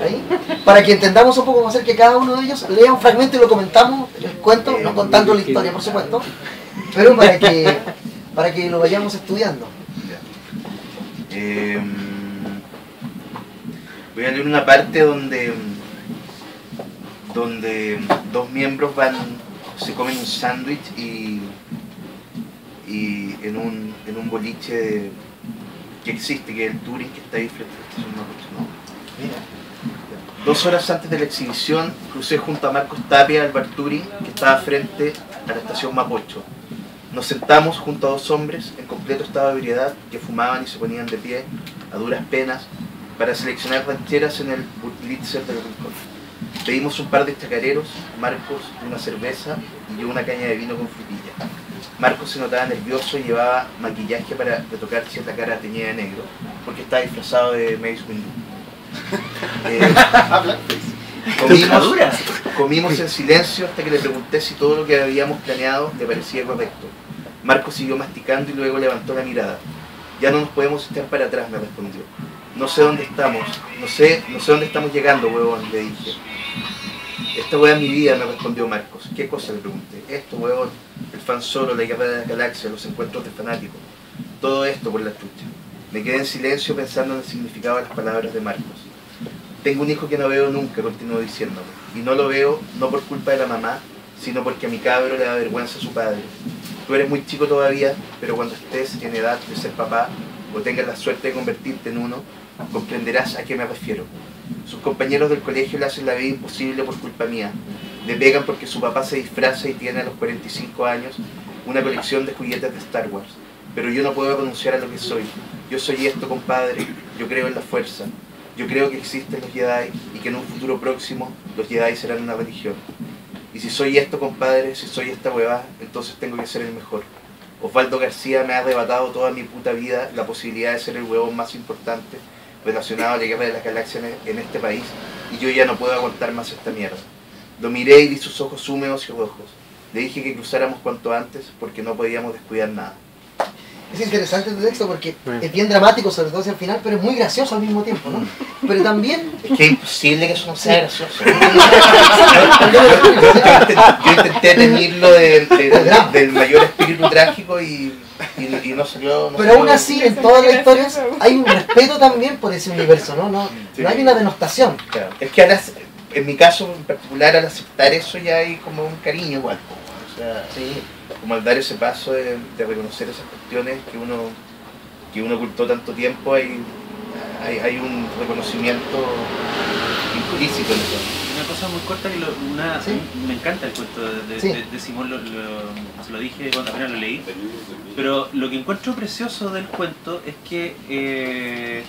Ahí, para que entendamos un poco cómo hacer que cada uno de ellos lea un fragmento y lo comentamos, el cuento, no contando la historia por supuesto, pero para que lo vayamos estudiando. Voy a leer una parte donde dos miembros se comen un sándwich y en un boliche que existe, que es el Turing, que está ahí frente a la estación Mapocho, ¿no? Mira. 2 horas antes de la exhibición, crucé junto a Marcos Tapia al bar Turing, que estaba frente a la estación Mapocho. Nos sentamos junto a 2 hombres en completo estado de ebriedad que fumaban y se ponían de pie a duras penas para seleccionar rancheras en el Blitzer del Rincón. Pedimos un par de chacareros, Marcos una cerveza y yo una caña de vino con frutilla. Marcos se notaba nervioso y llevaba maquillaje para retocar cierta cara teñida de negro, porque estaba disfrazado de Mace Windu. Comimos en silencio hasta que le pregunté si todo lo que habíamos planeado le parecía correcto. Marcos siguió masticando y luego levantó la mirada. Ya no nos podemos echar para atrás, me respondió. No sé dónde estamos, no sé dónde estamos llegando, huevón, le dije. Esta hueá es mi vida, me respondió Marcos. ¿Qué cosa? Le pregunté. Esto, huevón, el fan solo, la guerra de la galaxia, los encuentros de fanáticos. Todo esto por la chucha. Me quedé en silencio pensando en el significado de las palabras de Marcos. Tengo un hijo que no veo nunca, continuó diciéndome. Y no lo veo no por culpa de la mamá, sino porque a mi cabro le da vergüenza a su padre. Tú eres muy chico todavía, pero cuando estés en edad de ser papá, o tengas la suerte de convertirte en uno, comprenderás a qué me refiero. Sus compañeros del colegio le hacen la vida imposible por culpa mía. Le pegan porque su papá se disfraza y tiene a los 45 años una colección de juguetes de Star Wars. Pero yo no puedo renunciar a lo que soy. Yo soy esto, compadre. Yo creo en la fuerza. Yo creo que existen los Jedi y que en un futuro próximo los Jedi serán una religión. Y si soy esto, compadre, si soy esta huevada, entonces tengo que ser el mejor. Osvaldo García me ha arrebatado toda mi puta vida la posibilidad de ser el huevón más importante relacionado a la guerra de las galaxias en este país, y yo ya no puedo aguantar más esta mierda. Lo miré y vi sus ojos húmedos y rojos. Le dije que cruzáramos cuanto antes porque no podíamos descuidar nada. Es interesante el texto porque es bien dramático, sobre todo hacia el final, pero es muy gracioso al mismo tiempo, ¿no? Pero también... Es que es imposible que eso no sea gracioso. Yo intenté tenerlo del mayor espíritu trágico y no salió... Pero aún así, en todas las historias hay un respeto también por ese universo, ¿no? No hay una denostación. Claro. Es que en mi caso en particular, al aceptar eso ya hay como un cariño igual. O sea, Sí. como al dar ese paso de reconocer esas cuestiones que uno ocultó tanto tiempo, hay un reconocimiento implícito en eso. Una cosa muy corta que Sí. me encanta el cuento Sí. de Simón, se lo dije cuando apenas lo leí, pero lo que encuentro precioso del cuento es que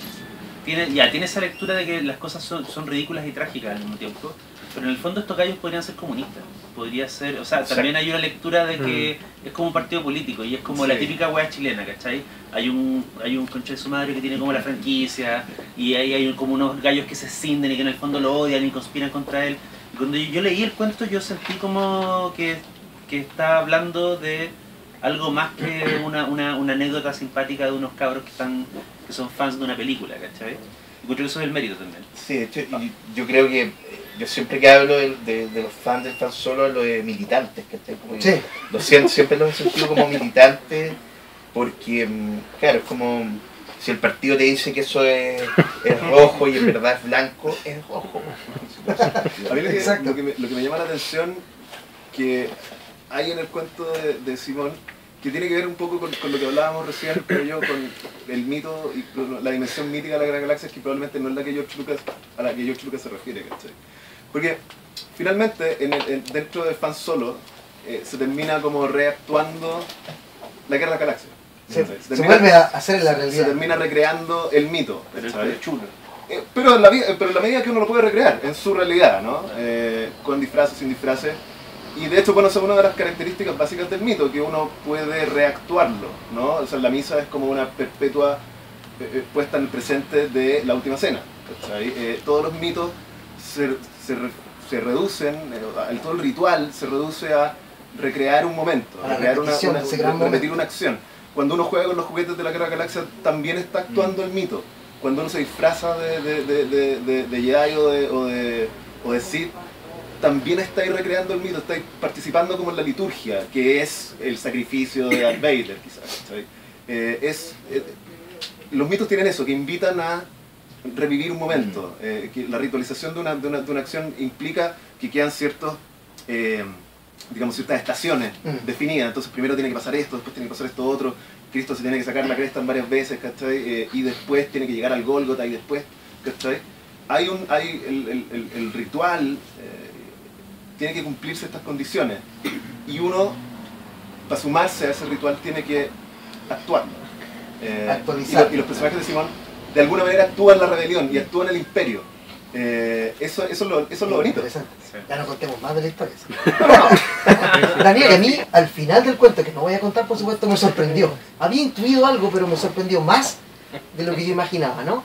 tiene esa lectura de que las cosas son ridículas y trágicas al mismo tiempo, pero en el fondo estos gallos podrían ser comunistas, podría ser, o sea, también hay una lectura de que es como un partido político y es como la típica hueá chilena, ¿cachai? Hay un concha de su madre que tiene como la franquicia y ahí hay como unos gallos que se cinden y que en el fondo lo odian y conspiran contra él. Y cuando yo leí el cuento yo sentí como que está hablando de algo más que una anécdota simpática de unos cabros que son fans de una película, ¿cachai? Y creo que eso es el mérito también. Sí, de hecho, yo creo que yo siempre que hablo de los fans del fan solo hablo de militantes, ¿cachai? Sí. Siempre los he sentido como militantes porque, claro, es como si el partido te dice que eso es rojo y en verdad es blanco, es rojo. A mí Exacto. lo que me llama la atención que hay en el cuento de Simón, que tiene que ver un poco con lo que hablábamos recién, creo yo, con el mito y con la dimensión mítica de la Gran Galaxia, que probablemente no es la que a la que George Lucas se refiere, ¿cachai? Porque finalmente dentro del fan solo se termina como reactuando la Guerra de la Galaxia. Se vuelve a hacer la realidad. Se termina recreando el mito. Pero ¿sabes? es chulo. Pero en la medida que uno lo puede recrear, en su realidad, ¿no? Con disfraces, sin disfraces. Y de hecho, bueno, esa es una de las características básicas del mito, que uno puede reactuarlo, ¿no? O sea, la misa es como una perpetua puesta en el presente de la última cena, ¿cachai? Todos los mitos se reducen, todo el ritual se reduce a recrear un momento, A la recrear repetición, ese gran repetir momento. una acción. Cuando uno juega con los juguetes de la Guerra de la Galaxia, también está actuando el mito. Cuando uno se disfraza de Jedi o de Sith, también estáis recreando el mito, estáis participando como en la liturgia, que es el sacrificio de Darth Vader, quizás. Los mitos tienen eso, que invitan a revivir un momento. Que la ritualización de una acción implica que quedan ciertas estaciones definidas. Entonces primero tiene que pasar esto, después tiene que pasar esto otro. Cristo se tiene que sacar la cresta varias veces, ¿cachai? Y después tiene que llegar al Gólgota y después, ¿cachai? El ritual tiene que cumplirse estas condiciones y uno, para sumarse a ese ritual, tiene que actuar. Actualizar. Y los personajes de Simón de alguna manera actúan la rebelión y actúan el imperio. Eso es lo bonito. Interesante. Sí. Ya no contemos más de la historia. Daniel, a mí, al final del cuento, que no voy a contar, por supuesto, me sorprendió. Había intuido algo, pero me sorprendió más de lo que yo imaginaba, ¿no?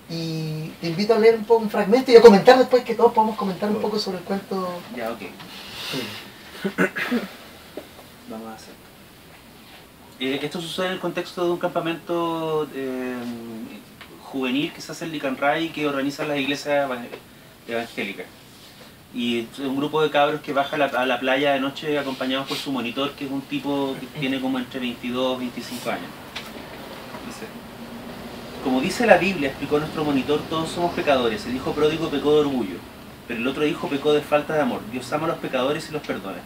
y te invito a leer un poco un fragmento y a comentar después, que todos podamos comentar un poco sobre el cuento. Ya, ok. Vamos a hacer. Esto sucede en el contexto de un campamento juvenil que se hace en Licanray y que organizan las iglesias evangélicas. Y es un grupo de cabros que baja a la playa de noche acompañados por su monitor, que es un tipo que tiene como entre 22 y 25 años. Dice: como dice la Biblia, explicó nuestro monitor, todos somos pecadores. El hijo pródigo pecó de orgullo, pero el otro hijo pecó de falta de amor. Dios ama a los pecadores y los perdona.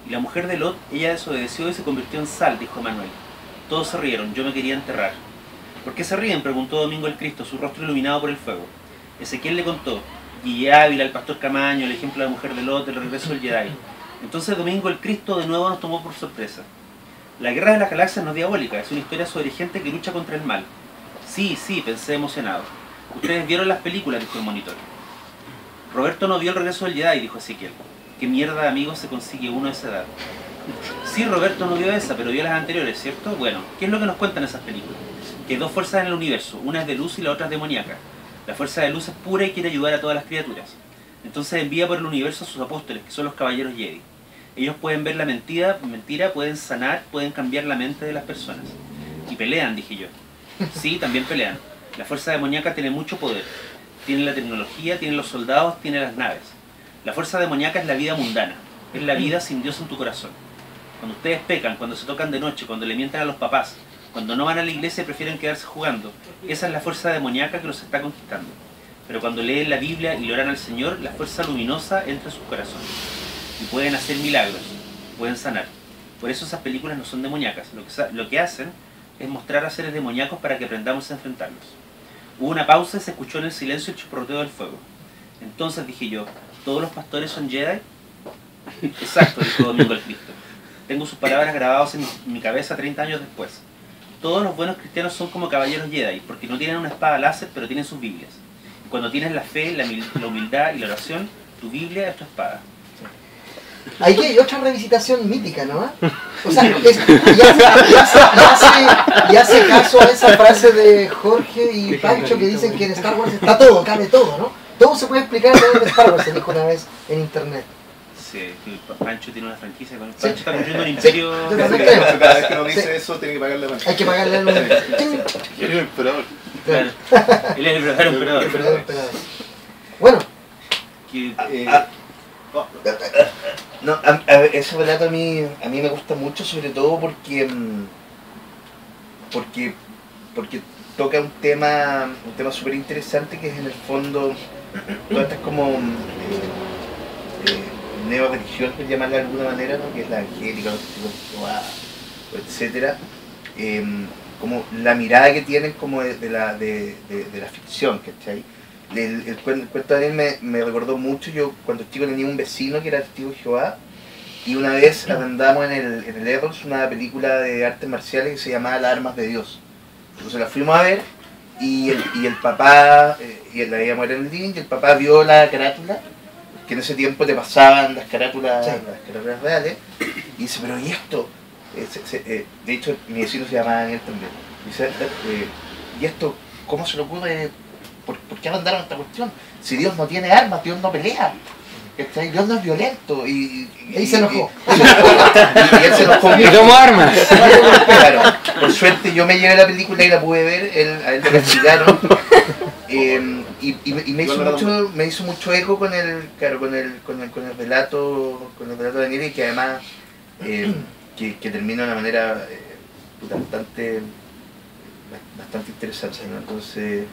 Y la mujer de Lot, ella desobedeció y se convirtió en sal, dijo Manuel. Todos se rieron, yo me quería enterrar. ¿Por qué se ríen?, preguntó Domingo el Cristo, su rostro iluminado por el fuego. Ezequiel le contó, Guille Ávila, el pastor Camaño, el ejemplo de la mujer de Lot, el regreso del Jedi. Entonces Domingo el Cristo de nuevo nos tomó por sorpresa. La guerra de las galaxias no es diabólica, es una historia sobre gente que lucha contra el mal. Sí, pensé emocionado. Ustedes vieron las películas, dijo el monitor. Roberto no vio el regreso del Jedi, dijo Ezequiel. ¿Qué mierda de amigos se consigue uno a esa edad? Sí, Roberto no vio esa, pero vio las anteriores, ¿cierto? Bueno, ¿qué es lo que nos cuentan esas películas? Que hay dos fuerzas en el universo, una es de luz y la otra es demoníaca. La fuerza de luz es pura y quiere ayudar a todas las criaturas. Entonces envía por el universo a sus apóstoles, que son los caballeros Jedi. Ellos pueden ver la mentira, pueden sanar, pueden cambiar la mente de las personas. Y pelean, dije yo. Sí, también pelean. La fuerza demoníaca tiene mucho poder. Tiene la tecnología, tiene los soldados, tiene las naves. La fuerza demoníaca es la vida mundana. Es la vida sin Dios en tu corazón. Cuando ustedes pecan, cuando se tocan de noche, cuando le mienten a los papás, cuando no van a la iglesia y prefieren quedarse jugando, esa es la fuerza demoníaca que los está conquistando. Pero cuando leen la Biblia y le oran al Señor, la fuerza luminosa entra en sus corazones. Y pueden hacer milagros, pueden sanar. Por eso esas películas no son demoníacas. Lo que hacen es mostrar a seres demoníacos para que aprendamos a enfrentarlos. Hubo una pausa y se escuchó en el silencio el chisporroteo del fuego. Entonces dije yo, ¿todos los pastores son Jedi? Exacto, dijo Domingo el Cristo. Tengo sus palabras grabadas en mi cabeza 30 años después. Todos los buenos cristianos son como caballeros Jedi, porque no tienen una espada láser, pero tienen sus Biblias. Y cuando tienes la fe, la humildad y la oración, tu Biblia es tu espada. Ahí hay otra revisitación mítica, ¿no? O sea, y hace caso a esa frase de Jorge y Pancho que dicen que en Star Wars está todo, cabe todo, ¿no? Todo se puede explicar a través de Star Wars, se dijo una vez en internet. Sí, Pancho tiene una franquicia con Pancho está construyendo un imperio. Yo también creo. Cada vez que uno dice eso, tiene que pagarle a Pancho. Hay que pagarle al número. Yo era el emperador. Claro. Él es el verdadero emperador. Bueno, No, ese relato a mí me gusta mucho, sobre todo porque toca un tema súper interesante, que es en el fondo todas estas como neoreligión, por llamarla de alguna manera, ¿no? Que es la angélica, etcétera, como la mirada que tienen como de la ficción, ¿cachai? El cuento de él me recordó mucho. Yo cuando chico tenía un vecino que era testigo de Jehová, y una vez arrendamos en el Eros una película de artes marciales que se llamaba Las Armas de Dios. Entonces la fuimos a ver y el papá, y la íbamos a ver en el link, y el papá vio la carátula, que en ese tiempo te pasaban las carátulas reales, y dice, pero ¿y esto? De hecho mi vecino se llamaba Daniel también. Dice, ¿y esto cómo se le ocurre? ¿Por qué mandaron esta cuestión? Si Dios no tiene armas, Dios no pelea. Dios no es violento. Y se enojó. Y él se enojó. ¿Y cómo armas? Claro, por suerte yo me llevé la película y la pude ver, a él lo castigaron. Y me hizo mucho eco con el relato de Daniel, y que además que termina de una manera bastante interesante, ¿no? Entonces,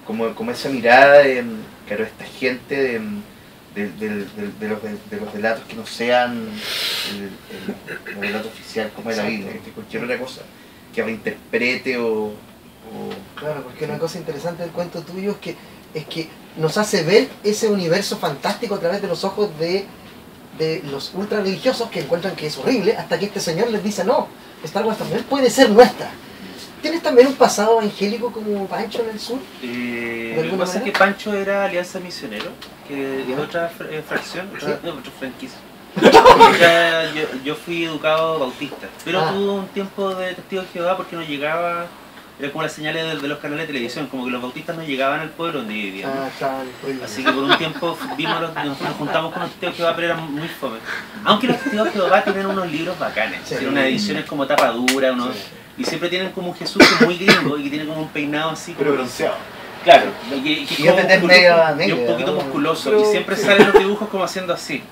como esa mirada de esta gente de los relatos que no sean el relato oficial como es la Biblia, que cualquier otra cosa que reinterprete o... Claro, porque una cosa interesante del cuento tuyo es que nos hace ver ese universo fantástico a través de los ojos de los ultra religiosos, que encuentran que es horrible, hasta que este señor les dice, no, Star Wars también puede ser nuestra. ¿Tienes también un pasado evangélico como Pancho en el sur? Lo que pasa es que Pancho era Alianza Misionero, que es otra fracción, otra franquicia. Yo fui educado bautista, pero tuve un tiempo de testigo de Jehová porque no llegaba Era como las señales de los canales de televisión, como que los bautistas no llegaban al pueblo donde vivíamos. estaban prohibidos. Así que por un tiempo nos juntamos con los testigos de Jehová, pero eran muy fome. Aunque los testigos de Jehová tienen unos libros bacanes, Sí. tienen unas ediciones como tapa dura, y siempre tienen como un Jesús que es muy gringo y que tiene como un peinado así como... Pero bronceado. Claro, y Y como es de musculoso, media y negra, un poquito ¿no? musculoso, Pero- y siempre salen los dibujos como haciendo así.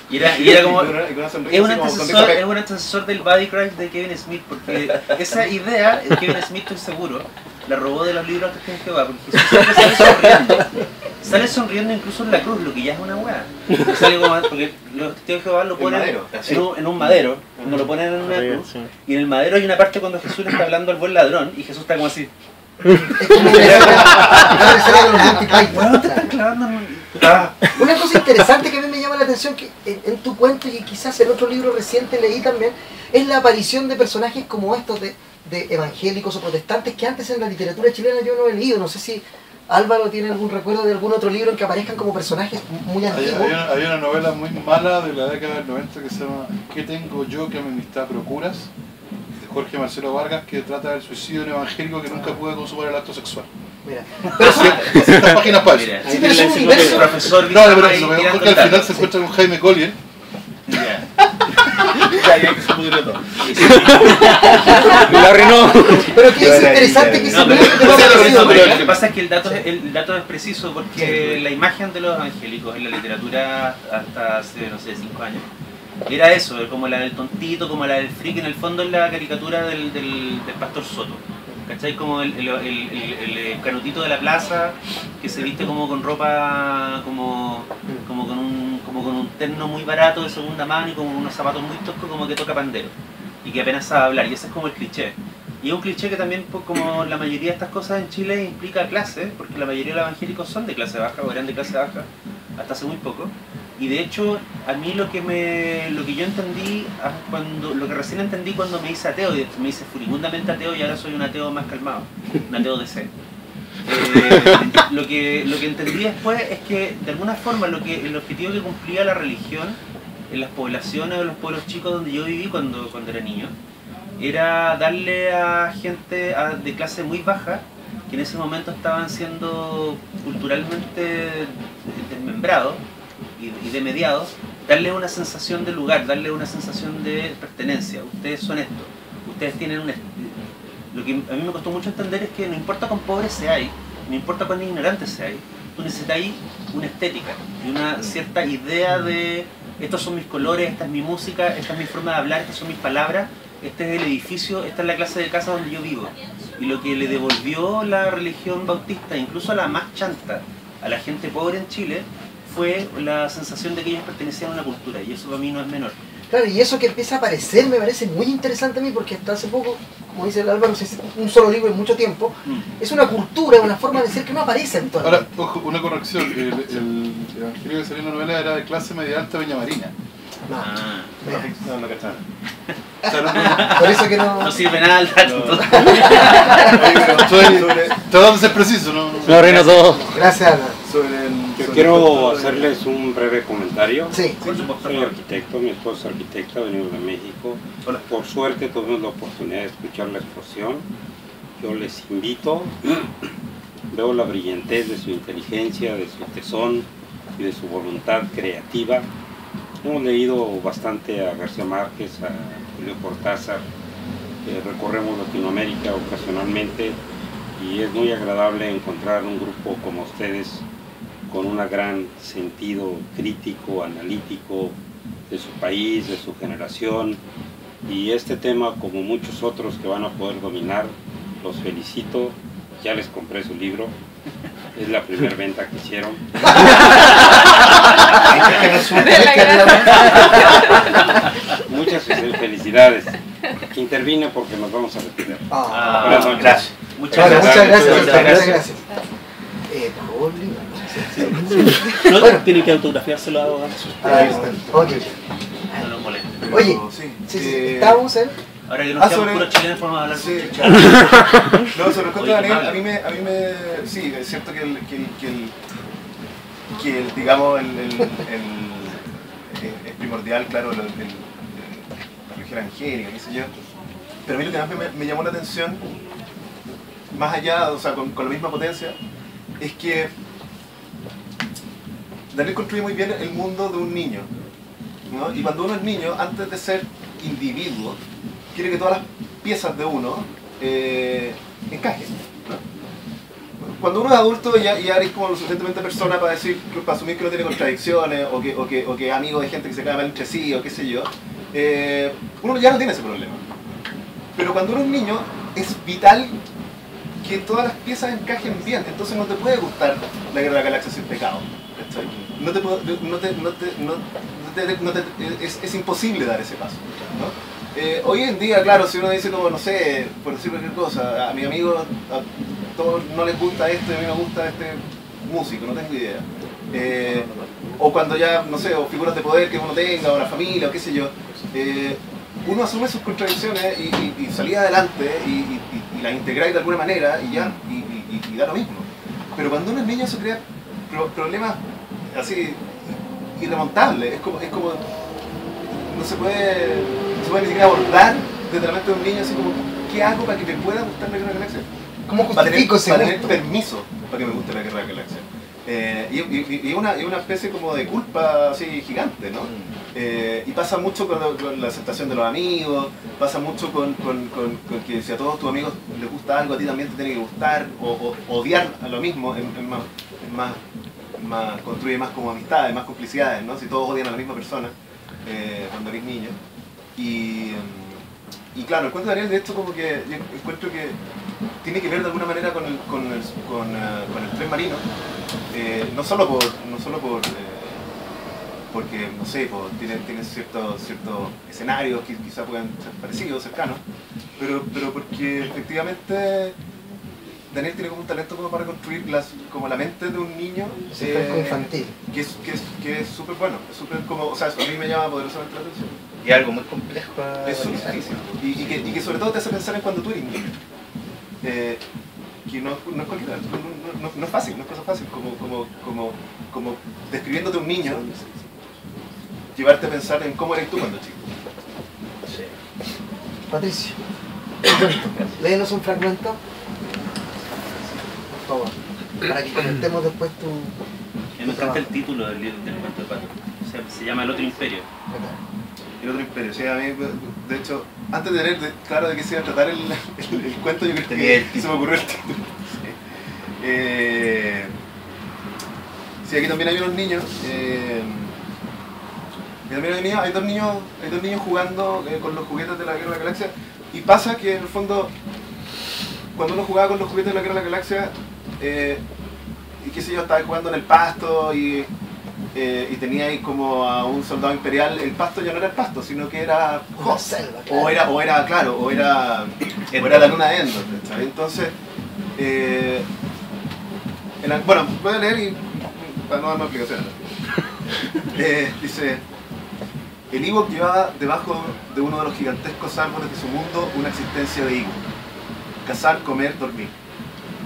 Y era como... Y con una sonrisa Es un, así como antecesor, con es un antecesor del body crack de Kevin Smith, porque esa idea, Kevin Smith, estoy seguro, la robó de los libros de Testigos de Jehová, porque Jesús siempre sale sonriendo. Sale sonriendo incluso en la cruz, lo que ya es una weá. Sale como, porque los Testigos de Jehová lo El ponen madero, así. en un madero, cuando lo ponen en una cruz, y en el madero hay una parte cuando Jesús le está hablando al buen ladrón, y Jesús está como así. Es como una escena de los Monty Python. Bueno, te estás clavando en... Ah. Una cosa interesante que a mí me llama la atención, que en tu cuento y quizás en otro libro reciente leí también, es la aparición de personajes como estos de evangélicos o protestantes que antes en la literatura chilena yo no he leído. No sé si Álvaro tiene algún recuerdo de algún otro libro en que aparezcan como personajes muy antiguos. Hay una novela muy mala de la década del 90 que se llama ¿Qué tengo yo que mi amistad procuras? De Jorge Marcelo Vargas, que trata del suicidio de un evangélico que nunca pudo consumar el acto sexual. Mira, pero son, 200 páginas para eso. Mira, sí, pero es un universo. profesor No, pero ahí lo mejor tirando que al el final dato. se encuentra con Jaime Collier. Ya. Ya que se pudrió todo. Me lo arruinó. pero que es interesante que No, se pero, te lo parecido. lo que pasa es que el dato es preciso porque la imagen de los evangélicos en la literatura hasta hace, no sé, 5 años era eso, como la del tontito, como la del freak, en el fondo es la caricatura del pastor Soto. ¿Cachai? Como el canutito de la plaza que se viste como con ropa, como con un terno muy barato de segunda mano y como unos zapatos muy toscos, como que toca pandero y que apenas sabe hablar, y ese es como el cliché. Y es un cliché que también, pues, como la mayoría de estas cosas en Chile, implica clase, porque la mayoría de los evangélicos son de clase baja o eran de clase baja hasta hace muy poco. Y de hecho, a mí lo que yo entendí, lo que recién entendí cuando me hice ateo, y me hice furibundamente ateo y ahora soy un ateo más calmado, un ateo de fe. Lo que entendí después es que de alguna forma el objetivo que cumplía la religión en las poblaciones o en los pueblos chicos donde yo viví cuando era niño era darle a gente de clase muy baja, que en ese momento estaban siendo culturalmente desmembrados y demediados, darle una sensación de lugar, darle una sensación de pertenencia. Ustedes son esto, ustedes tienen lo que a mí me costó mucho entender es que no importa cuán pobres seáis, no importa cuán ignorantes seáis, tú necesitáis una estética y una cierta idea de estos son mis colores, esta es mi música, esta es mi forma de hablar, estas son mis palabras, este es el edificio, esta es la clase de casa donde yo vivo. Y lo que le devolvió la religión bautista, incluso a la más chanta, a la gente pobre en Chile, fue la sensación de que ellos pertenecían a una cultura, y eso para mí no es menor. Claro, y eso que empieza a aparecer me parece muy interesante a mí, porque hasta hace poco, como dice el Álvaro, se hace un solo libro en mucho tiempo, es una cultura, una forma de ser que no aparece actualmente. Ahora, ojo, una corrección. El evangelio que salió en la novela era de clase media alta Peña Marina. No, Ah, mira, No cachaba. O sea, no, por eso que no... no sirve nada el dato. tratando de ser preciso, ¿no? Me lo arruinó todo. Gracias, Álvaro. Yo quiero hacerles un breve comentario. Sí. Soy arquitecto, mi esposa es arquitecta, venimos de México. Por suerte tuvimos la oportunidad de escuchar la exposición. Yo les invito, veo la brillantez de su inteligencia, de su tesón y de su voluntad creativa. Hemos leído bastante a García Márquez, a Julio Cortázar, recorremos Latinoamérica ocasionalmente y es muy agradable encontrar un grupo como ustedes con un gran sentido crítico, analítico de su país, de su generación, y este tema, como muchos otros que van a poder dominar, los felicito. Ya les compré su libro, es la primera venta que hicieron. Muchas felicidades. Intervine porque nos vamos a retirar. Ah, Buenas noches. Gracias. Muchas bueno, gracias. muchas gracias, Muchas muchas gracias. gracias. Paoli, No, Bueno. tiene que autografiárselo a abogado. ok. No nos moleste. Oye, sí, sí, estábamos en... Ahora que nos quedamos sobre- puros chilenos podemos hablar Sí. con No, sobre el cuento de Oye, Daniel, Pablo. a mí me sí, es cierto que digamos, es primordial, claro, la religión angélica, qué sé yo. Pero a mí lo que más me llamó la atención más allá, o sea, con la misma potencia, es que Daniel construye muy bien el mundo de un niño, ¿no? Y cuando uno es niño, antes de ser individuo, quiere que todas las piezas de uno encajen, ¿no? Cuando uno es adulto ya eres como lo suficientemente persona para asumir que no tiene contradicciones o que es amigo de gente que se cae mal entre sí o qué sé yo, uno ya no tiene ese problema. Pero cuando uno es niño es vital que todas las piezas encajen bien, entonces no te puede gustar La Guerra de la Galaxia sin pecado, ¿cachai? Es imposible dar ese paso, ¿no? Hoy en día, claro, si uno dice como, no sé, por decir cualquier cosa, a mi amigo a todos no les gusta esto y a mí me gusta este músico, no tengo idea. O cuando ya, no sé, o figuras de poder que uno tenga, o la familia, o qué sé yo, uno asume sus contradicciones y salía adelante y las integráis de alguna manera y ya, y da lo mismo. Pero cuando uno es niño se crea problemas así irremontables, es como no se puede ni siquiera abordar desde la mente de un niño así como, ¿qué hago para que me pueda gustar La Guerra de la Galaxia? ¿Cómo justifico ese para tener gusto? permiso para que me guste La Guerra de la Galaxia. Y una especie como de culpa así gigante, ¿no? Y pasa mucho con la aceptación de los amigos, pasa mucho con que si a todos tus amigos les gusta algo, a ti también te tiene que gustar, o odiar a lo mismo, construye más como amistades, más complicidades, ¿no? Si todos odian a la misma persona cuando eres niño. Y claro, el cuento de Daniel, de hecho, como que yo encuentro que tiene que ver de alguna manera con el tren marino, no solo porque, no sé, tiene ciertos escenarios que quizás puedan ser parecidos, cercanos, pero porque efectivamente Daniel tiene como un talento como para construir como la mente de un niño infantil, que es súper bueno, es súper como, o sea, eso a mí me llama poderosamente la atención. Y algo muy complejo. Es súper difícil. Y que sobre todo te hace pensar en cuando tú eres niño. Que no es cualquiera, no es fácil, no es cosa fácil, como describiéndote un niño, llevarte a pensar en cómo eres tú cuando chico. Sí. Patricio, léenos un fragmento, por favor, para que comentemos después tu Me encanta el título del cuento de Pato. Se llama El Otro Imperio. El Otro Imperio, sí, a mí, de hecho, antes de tener claro de qué se iba a tratar el cuento, yo creo que se me ocurrió el título. Sí, aquí también hay unos niños. Hay dos niños jugando con los juguetes de La Guerra de la Galaxia. Y pasa que en el fondo, cuando uno jugaba con los juguetes de La Guerra de la Galaxia, y qué sé yo, estaba jugando en el pasto y tenía ahí como a un soldado imperial, el pasto ya no era el pasto, sino que era selva, claro. o era la luna de Endor, ¿sabes? Entonces, bueno, voy a leer y para no darme explicaciones. Dice: el Ewok llevaba debajo de uno de los gigantescos árboles de su mundo una existencia de Ewok. Cazar, comer, dormir.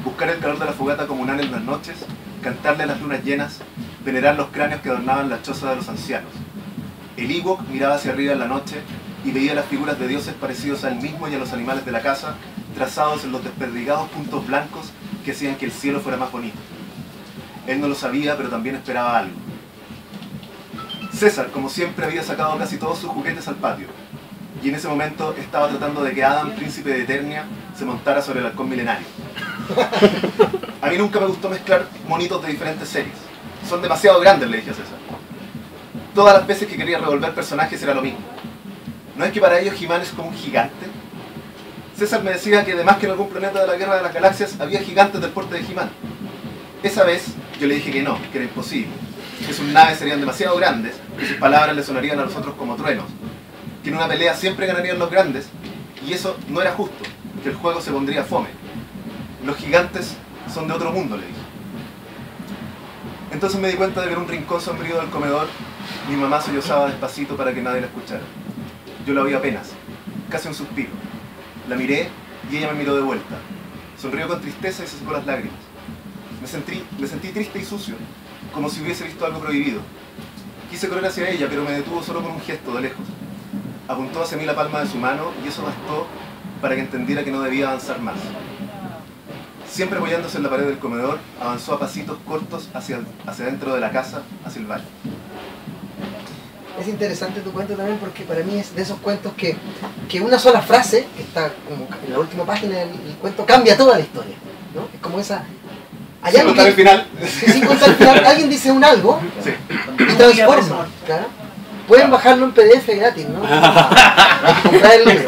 Buscar el calor de la fogata comunal en las noches, cantarle a las lunas llenas, venerar los cráneos que adornaban las chozas de los ancianos. El Ewok miraba hacia arriba en la noche y veía las figuras de dioses parecidos a él mismo y a los animales de la casa, trazados en los desperdigados puntos blancos que hacían que el cielo fuera más bonito. Él no lo sabía, pero también esperaba algo. César, como siempre, había sacado casi todos sus juguetes al patio, y en ese momento estaba tratando de que Adam, príncipe de Eternia, se montara sobre el halcón milenario. A mí nunca me gustó mezclar monitos de diferentes series. Son demasiado grandes, le dije a César. Todas las veces que quería revolver personajes era lo mismo. ¿No es que para ellos He-Man es como un gigante? César me decía que además que en algún planeta de la Guerra de las Galaxias había gigantes del porte de He-Man. Esa vez yo le dije que no, que era imposible, que sus naves serían demasiado grandes, que sus palabras le sonarían a los otros como truenos, que en una pelea siempre ganarían los grandes, y eso no era justo, que el juego se pondría fome. Los gigantes son de otro mundo, le dije. Entonces me di cuenta de que en un rincón sombrío del comedor mi mamá sollozaba despacito para que nadie la escuchara. Yo la oí apenas, casi un suspiro. La miré y ella me miró de vuelta. Sonrió con tristeza y se secó las lágrimas. Me sentí triste y sucio, como si hubiese visto algo prohibido. Quise correr hacia ella, pero me detuvo solo con un gesto de lejos. Apuntó hacia mí la palma de su mano y eso bastó para que entendiera que no debía avanzar más. siempre apoyándose en la pared del comedor, avanzó a pasitos cortos hacia dentro de la casa, hacia el baño. Es interesante tu cuento también porque para mí es de esos cuentos que una sola frase, que está como en la última página del cuento, cambia toda la historia, ¿no? Es como esa... Hay Sin algo contar que- el final. sin contar el final, alguien dice un algo Sí. y transforma, claro. Pueden bajarlo en PDF gratis, ¿no? Hay que comprar el libro.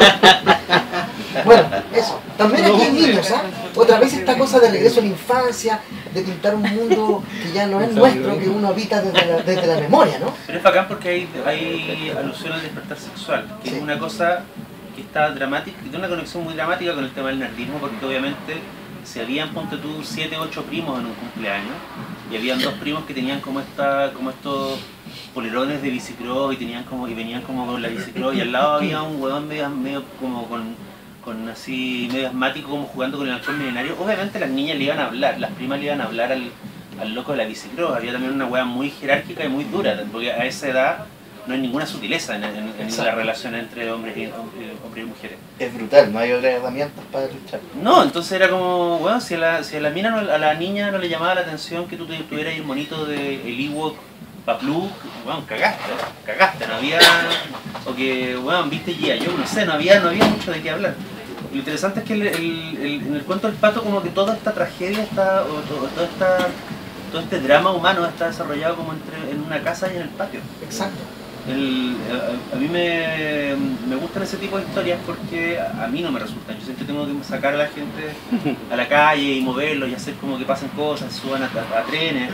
Bueno, eso. También aquí hay niños, ¿ah? Otra vez esta cosa de regreso a la infancia, de pintar un mundo que ya no es nuestro, que uno habita desde la memoria, ¿no? Pero es bacán porque hay alusión al despertar sexual, que Sí. es una cosa que está dramática, que tiene una conexión muy dramática con el tema del nerdismo, porque obviamente si habían, ponte tú, 7, 8 primos en un cumpleaños, y habían 2 primos que tenían como estos polerones de bicicross y venían como con la bicicross, y al lado había un huevón medio como con así medio asmático, como jugando con el alcohol milenario. Obviamente las niñas le iban a hablar, las primas le iban a hablar al loco de la bicicross. Había también una hueá muy jerárquica y muy dura, porque a esa edad no hay ninguna sutileza en la relación entre hombres y mujeres. Es brutal, no hay otras herramientas para luchar. No, entonces era como, bueno, si a la mina, a la niña no le llamaba la atención que tú tuvieras el monito de el Ewok Papluk, bueno, cagaste, no había, o que, bueno, viste G.I. Joe, no sé, no había mucho de qué hablar. Lo interesante es que en el cuento del pato como que toda esta tragedia todo este drama humano está desarrollado como en una casa y en el patio. Exacto. A mí me gustan ese tipo de historias porque a mí no me resultan. Yo siempre tengo que sacar a la gente a la calle y moverlos y hacer como que pasen cosas, suban a trenes.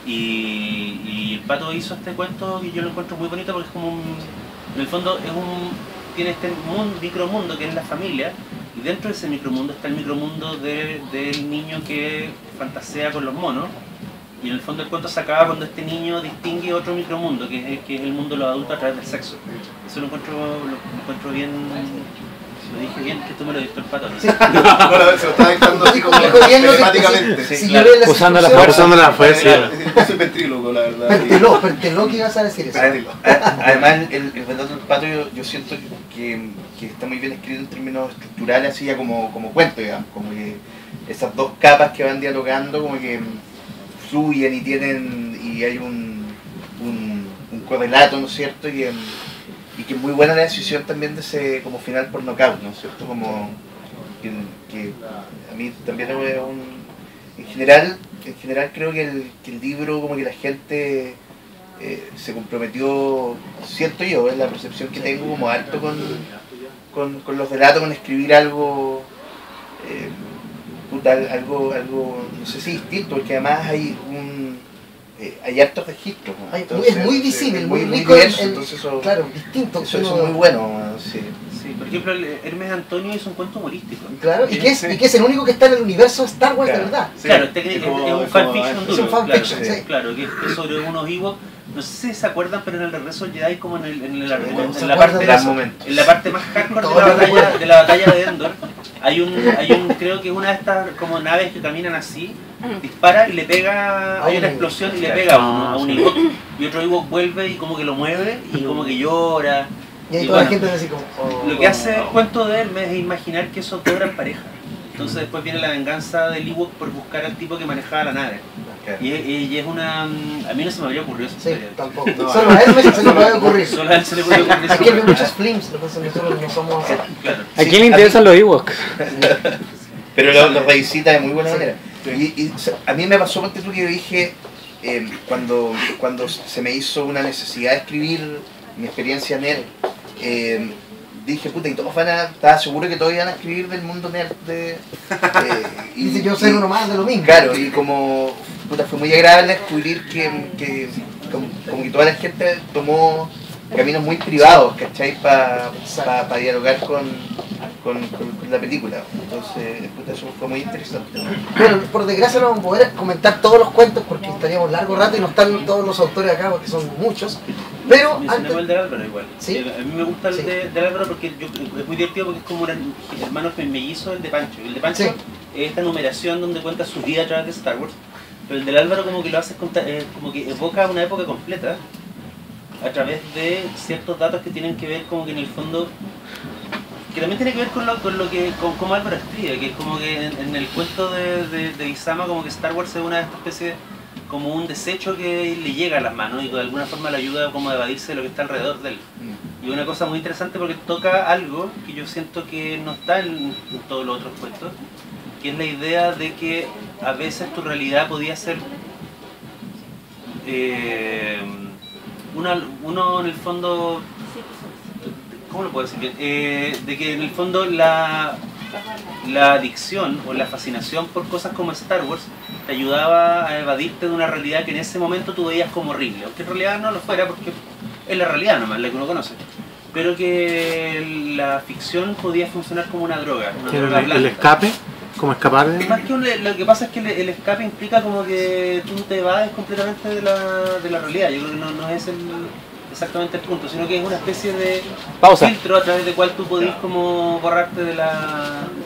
Y el pato hizo este cuento y yo lo encuentro muy bonito porque es como en el fondo tiene este micromundo que es la familia, y dentro de ese micromundo está el micromundo del niño que fantasea con los monos. Y en el fondo el cuento se acaba cuando este niño distingue otro micromundo, que es el mundo de los adultos a través del sexo. Eso lo encuentro bien, lo dije bien, que esto me lo dictó el pato, ¿no? Sí. Bueno, se lo estaba dictando así como Dijo bien lo que- telemáticamente. si Sí, yo leo las Usando la instrucciones- fuerza. Usando la fuerza. Yo soy ventríloco, la verdad. Perteló que ibas a decir eso. Ventríloco. Además, el relato del pato yo siento que está muy bien escrito en términos estructurales, así ya como cuento, digamos, como que esas dos capas que van dialogando como que fluyen y hay un correlato, ¿no es cierto? Y que es muy buena la decisión también de ese como final por knockout, ¿no es cierto? Como que a mí también es en general creo que el libro como que la gente se comprometió, siento yo, es la percepción que tengo como harto con los relatos, con escribir algo algo no sé si distinto, porque además hay hartos registros, ¿no? Es muy visible, muy rico, diverso, entonces eso, claro, distinto. eso es muy bueno, sí. Sí, por ejemplo, Hermes Antonio hizo un cuento humorístico. Claro, y que es el único que está en el universo Star Wars de Claro. verdad. Sí, Claro, es como- es un es como- fanfiction es duro. un fanfiction, claro, sí. Claro, que es sobre unos Ewoks. No sé si se acuerdan, pero en el regreso del Jedi, como en la acuerdan parte de Gran eso. momento. en la parte más hardcore Todos lo recuerdan. de la batalla de Endor, hay un creo que una de estas como naves que caminan así, dispara y le pega, hay una explosión y le pega a un Ewok, y otro Ewok vuelve y como que lo mueve y como que llora. Y ahí Y toda la bueno, gente dice como... oh, Lo que hace el cuento de Hermes es imaginar que esos dos eran pareja. Entonces después viene la venganza del Ewok por buscar al tipo que manejaba la nave. Claro. Y es una... A mí no se me habría ocurrido esa Sí, historia. tampoco. No, Solo a Hermes se le puede ocurrir. Solo a él se le puede ocurrir esa Aquí hay historia. muchos films, nosotros no somos... Claro. ¿A quién le interesan los Ewoks? Pero lo revisita de muy buena manera. Y a mí me pasó, ponte tú, que yo dije, cuando se me hizo una necesidad de escribir mi experiencia nerd, dije, puta, y todos estaba seguro que todos iban a escribir del mundo nerd. Dice yo soy uno más de lo mismo. Claro, y como, puta, fue muy agradable descubrir que como que toda la gente tomó caminos muy privados, ¿cachai? Para dialogar con la película. Entonces, puta, eso fue muy interesante. Bueno, por desgracia no vamos a poder comentar todos los cuentos porque estaríamos largo rato y no están todos los autores acá porque son muchos. Pero antes... Mencionemos el de Álvaro igual. Sí. A mí me gusta el Sí. de Álvaro porque es muy divertido porque es como un hermano mellizo el de Pancho. El de Pancho Sí. es esta numeración donde cuenta su vida a través de Star Wars. Pero el del Álvaro como que lo hace como que evoca una época completa a través de ciertos datos que tienen que ver como que en el fondo que también tiene que ver con cómo Álvaro escribe, que es como que en el cuento de Isama, como que Star Wars es una especie como un desecho que le llega a las manos y de alguna forma le ayuda como a evadirse de lo que está alrededor de él. Y una cosa muy interesante porque toca algo que yo siento que no está en todos los otros cuentos, que es la idea de que a veces tu realidad podía ser uno en el fondo, ¿cómo lo puedo decir bien? De que en el fondo la adicción o la fascinación por cosas como Star Wars te ayudaba a evadirte de una realidad que en ese momento tú veías como horrible, aunque en realidad no lo fuera porque es la realidad nomás, la que uno conoce, pero que la ficción podía funcionar como una droga ¿El escape? ¿Cómo escapar de...? Más que lo que pasa es que el escape implica como que tú te evades completamente de la realidad. Yo creo que no es exactamente el punto, sino que es una especie de filtro a través del cual tú podís como borrarte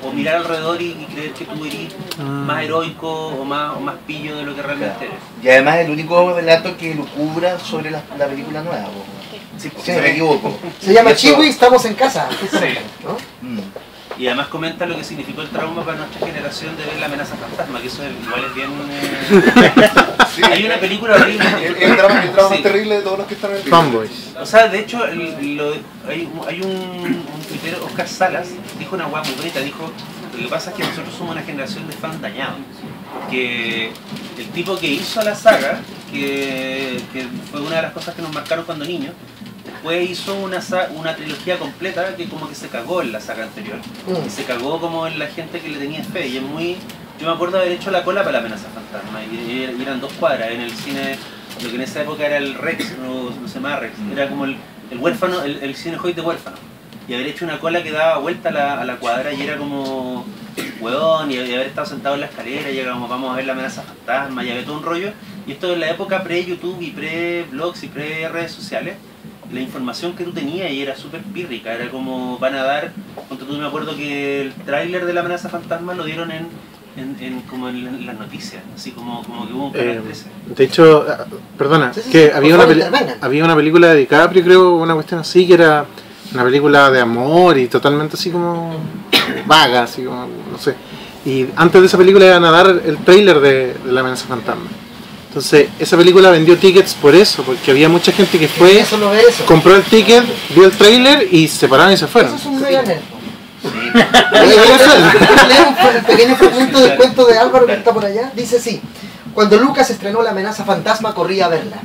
o mirar alrededor y creer que tú eres más heroico o más pillo de lo que realmente eres. Y además el único relato que lucubra sobre la película nueva, si me equivoco. Se llama Chiwi, estamos en casa. Sí. ¿No? Y además comenta lo que significó el trauma para nuestra generación de ver la amenaza fantasma, que eso igual es bien... Sí, hay una película horrible. El drama Sí. terrible de todos los que están en el Fanboys. O sea, de hecho, hay un tuitero, Oscar Salas, dijo una hueá muy bonita, dijo, lo que pasa es que nosotros somos una generación de fans dañados, que el tipo que hizo la saga, que fue una de las cosas que nos marcaron cuando niños, después hizo una trilogía completa que como que se cagó en la saga anterior, y se cagó como en la gente que le tenía fe, y es muy... Yo me acuerdo de haber hecho la cola para la amenaza fantasma, y eran 2 cuadras en el cine, lo que en esa época era el Rex, no se llamaba Rex, era como el huérfano, el cine Hoyt de huérfano, y haber hecho una cola que daba vuelta a la cuadra y era como hueón, y haber estado sentado en la escalera y era como vamos a ver la amenaza fantasma, y había todo un rollo, y esto en la época pre-YouTube y pre-blogs y pre-redes sociales. La información que tú tenías y era súper pírrica, era como van a dar, tú me acuerdo que el tráiler de la amenaza fantasma lo dieron como en las noticias, así como que hubo un canal 13. De hecho, perdona, Sí, que por había favor, una, intervengan. había una película de DiCaprio, creo, una cuestión así, que era una película de amor y totalmente así como vaga, así como, no sé. Y antes de esa película iban a dar el tráiler de la amenaza fantasma. Entonces, esa película vendió tickets por eso, porque había mucha gente que fue, Eso no ve eso. compró el ticket, vio el tráiler y se pararon y se fueron. Eso es un mega nerd. Oye, Leer un pequeño fragmento del cuento de Álvaro que está por allá. Dice así: cuando Lucas estrenó La amenaza fantasma corrí a verla.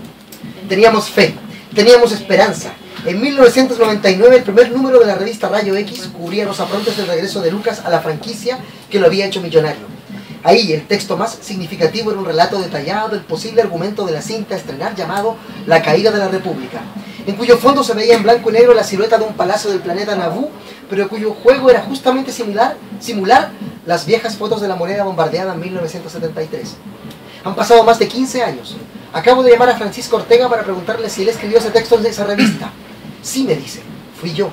Teníamos fe, teníamos esperanza. En 1999 el primer número de la revista Rayo X cubría los aprontes del regreso de Lucas a la franquicia que lo había hecho millonario. Ahí el texto más significativo era un relato detallado del posible argumento de la cinta a estrenar llamado La caída de la República, en cuyo fondo se veía en blanco y negro la silueta de un palacio del planeta Naboo, pero cuyo juego era justamente simular las viejas fotos de la moneda bombardeada en 1973. Han pasado más de 15 años. Acabo de llamar a Francisco Ortega para preguntarle si él escribió ese texto en esa revista. Sí, me dice, fui yo.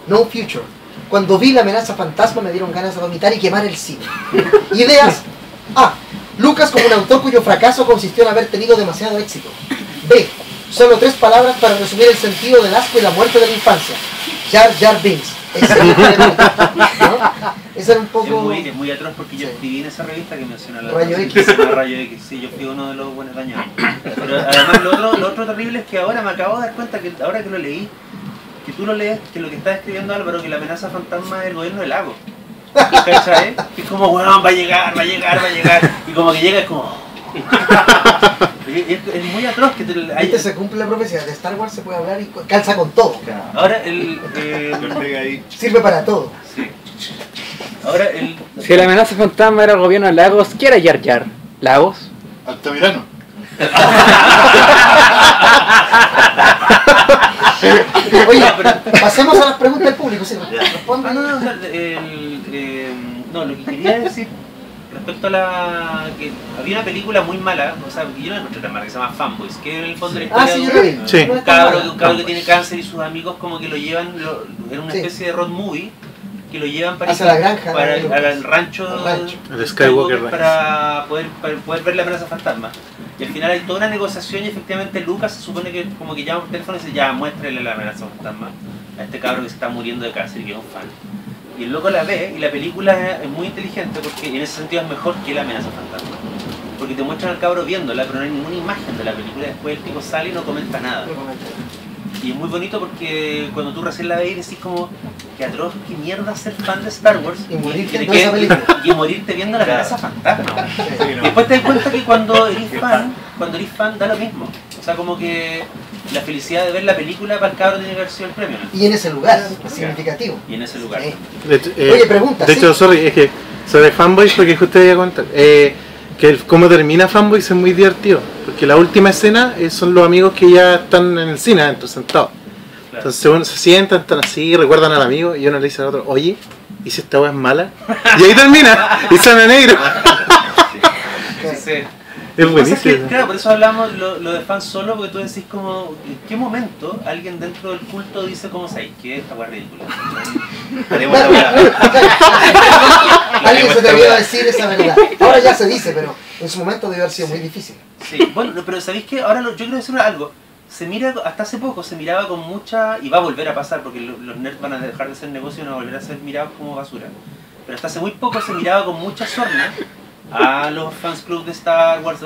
No Future. Cuando vi La amenaza fantasma me dieron ganas de vomitar y quemar el cine. Ideas: A. Lucas como un autor cuyo fracaso consistió en haber tenido demasiado éxito. B. Solo 3 palabras para resumir el sentido del asco y la muerte de la infancia. Jar Jar Binks. ¿No? Ese era un poco... Es muy atroz porque yo escribí en esa revista que menciona la Rayo X. X. Se llama Rayo X, sí, yo fui uno de los buenos dañados. Pero además lo otro terrible es que ahora me acabo de dar cuenta que ahora que lo leí, que tú lo lees, que lo que está escribiendo Álvaro, que la amenaza fantasma es el gobierno del lago. ¿Cachai? Es como, weón, va a llegar, y como que llega es como... es muy atroz que Ahí se cumple la profecía, de Star Wars se puede hablar y calza con todo. Ahora Sirve para todo. Sí. Ahora Si la amenaza fantasma era el gobierno de Lagos, ¿qué era Jar Jar? ¿Lagos? Altamirano. Oye, pasemos a las preguntas del público. ¿Sí? Responde. No, lo que quería decir respecto a que había una película muy mala, o sea, yo no la encontré tan mala, que se llama Fanboys, que en el fondo la historia Sí, yo lo vi. Sí. No un es tan cabro mala. que tiene cáncer y sus amigos como que lo llevan, era una Sí. especie de road movie que lo llevan para Hacia la granja, para ¿no? al rancho, Al rancho. El Skywalker Ranch. para poder ver la amenaza fantasma. Y al final hay toda una negociación y efectivamente Lucas se supone que como que llama por teléfono y dice, ya, muéstrele la amenaza fantasma a este cabro que se está muriendo de cáncer y que es un fan. Y el loco la ve y la película es muy inteligente porque en ese sentido es mejor que La amenaza fantasma. Porque te muestran al cabro viéndola, pero no hay ninguna imagen de la película. Después el tipo sale y no comenta nada. Y es muy bonito porque cuando tú recién la ves decís como que atroz, que mierda ser fan de Star Wars Y morirte de en toda esa película. y morirte viendo La amenaza fantasma. Después te das cuenta que cuando eres fan da lo mismo. O sea, como que la felicidad de ver la película para el cabro tiene que haber sido el premio, ¿no? Y en ese lugar, es significativo. Y en ese lugar. Sí. De hecho, Oye, pregunta, de sí. hecho, sorry, es que sobre Fanboys, porque justo iba a contar, que cómo termina Fanboys es muy divertido, porque la última escena son los amigos que ya están en el cine adentro, sentados. Claro. Entonces uno se sientan, están así, recuerdan al amigo, y uno le dice al otro, oye, ¿y si esta weá es mala? Y ahí termina, y suena negro. Sí. Es Lo que pasa buenísimo. claro, por eso hablamos lo de fan solo, porque tú decís como, ¿en qué momento alguien dentro del culto dice como, ¿sabes qué? Esta weá es ridícula. Haremos la weá. Alguien se te olvidó decir esa verdad. Ahora ya se dice, pero en su momento debió haber sido muy difícil. Sí, bueno, pero ¿sabéis qué? Ahora yo quiero decir algo. Se mira, hasta hace poco se miraba con mucha, y va a volver a pasar porque los nerds van a dejar de ser negocio y van a volver a ser mirados como basura. Pero hasta hace muy poco se miraba con mucha sorna a los fans club de Star Wars,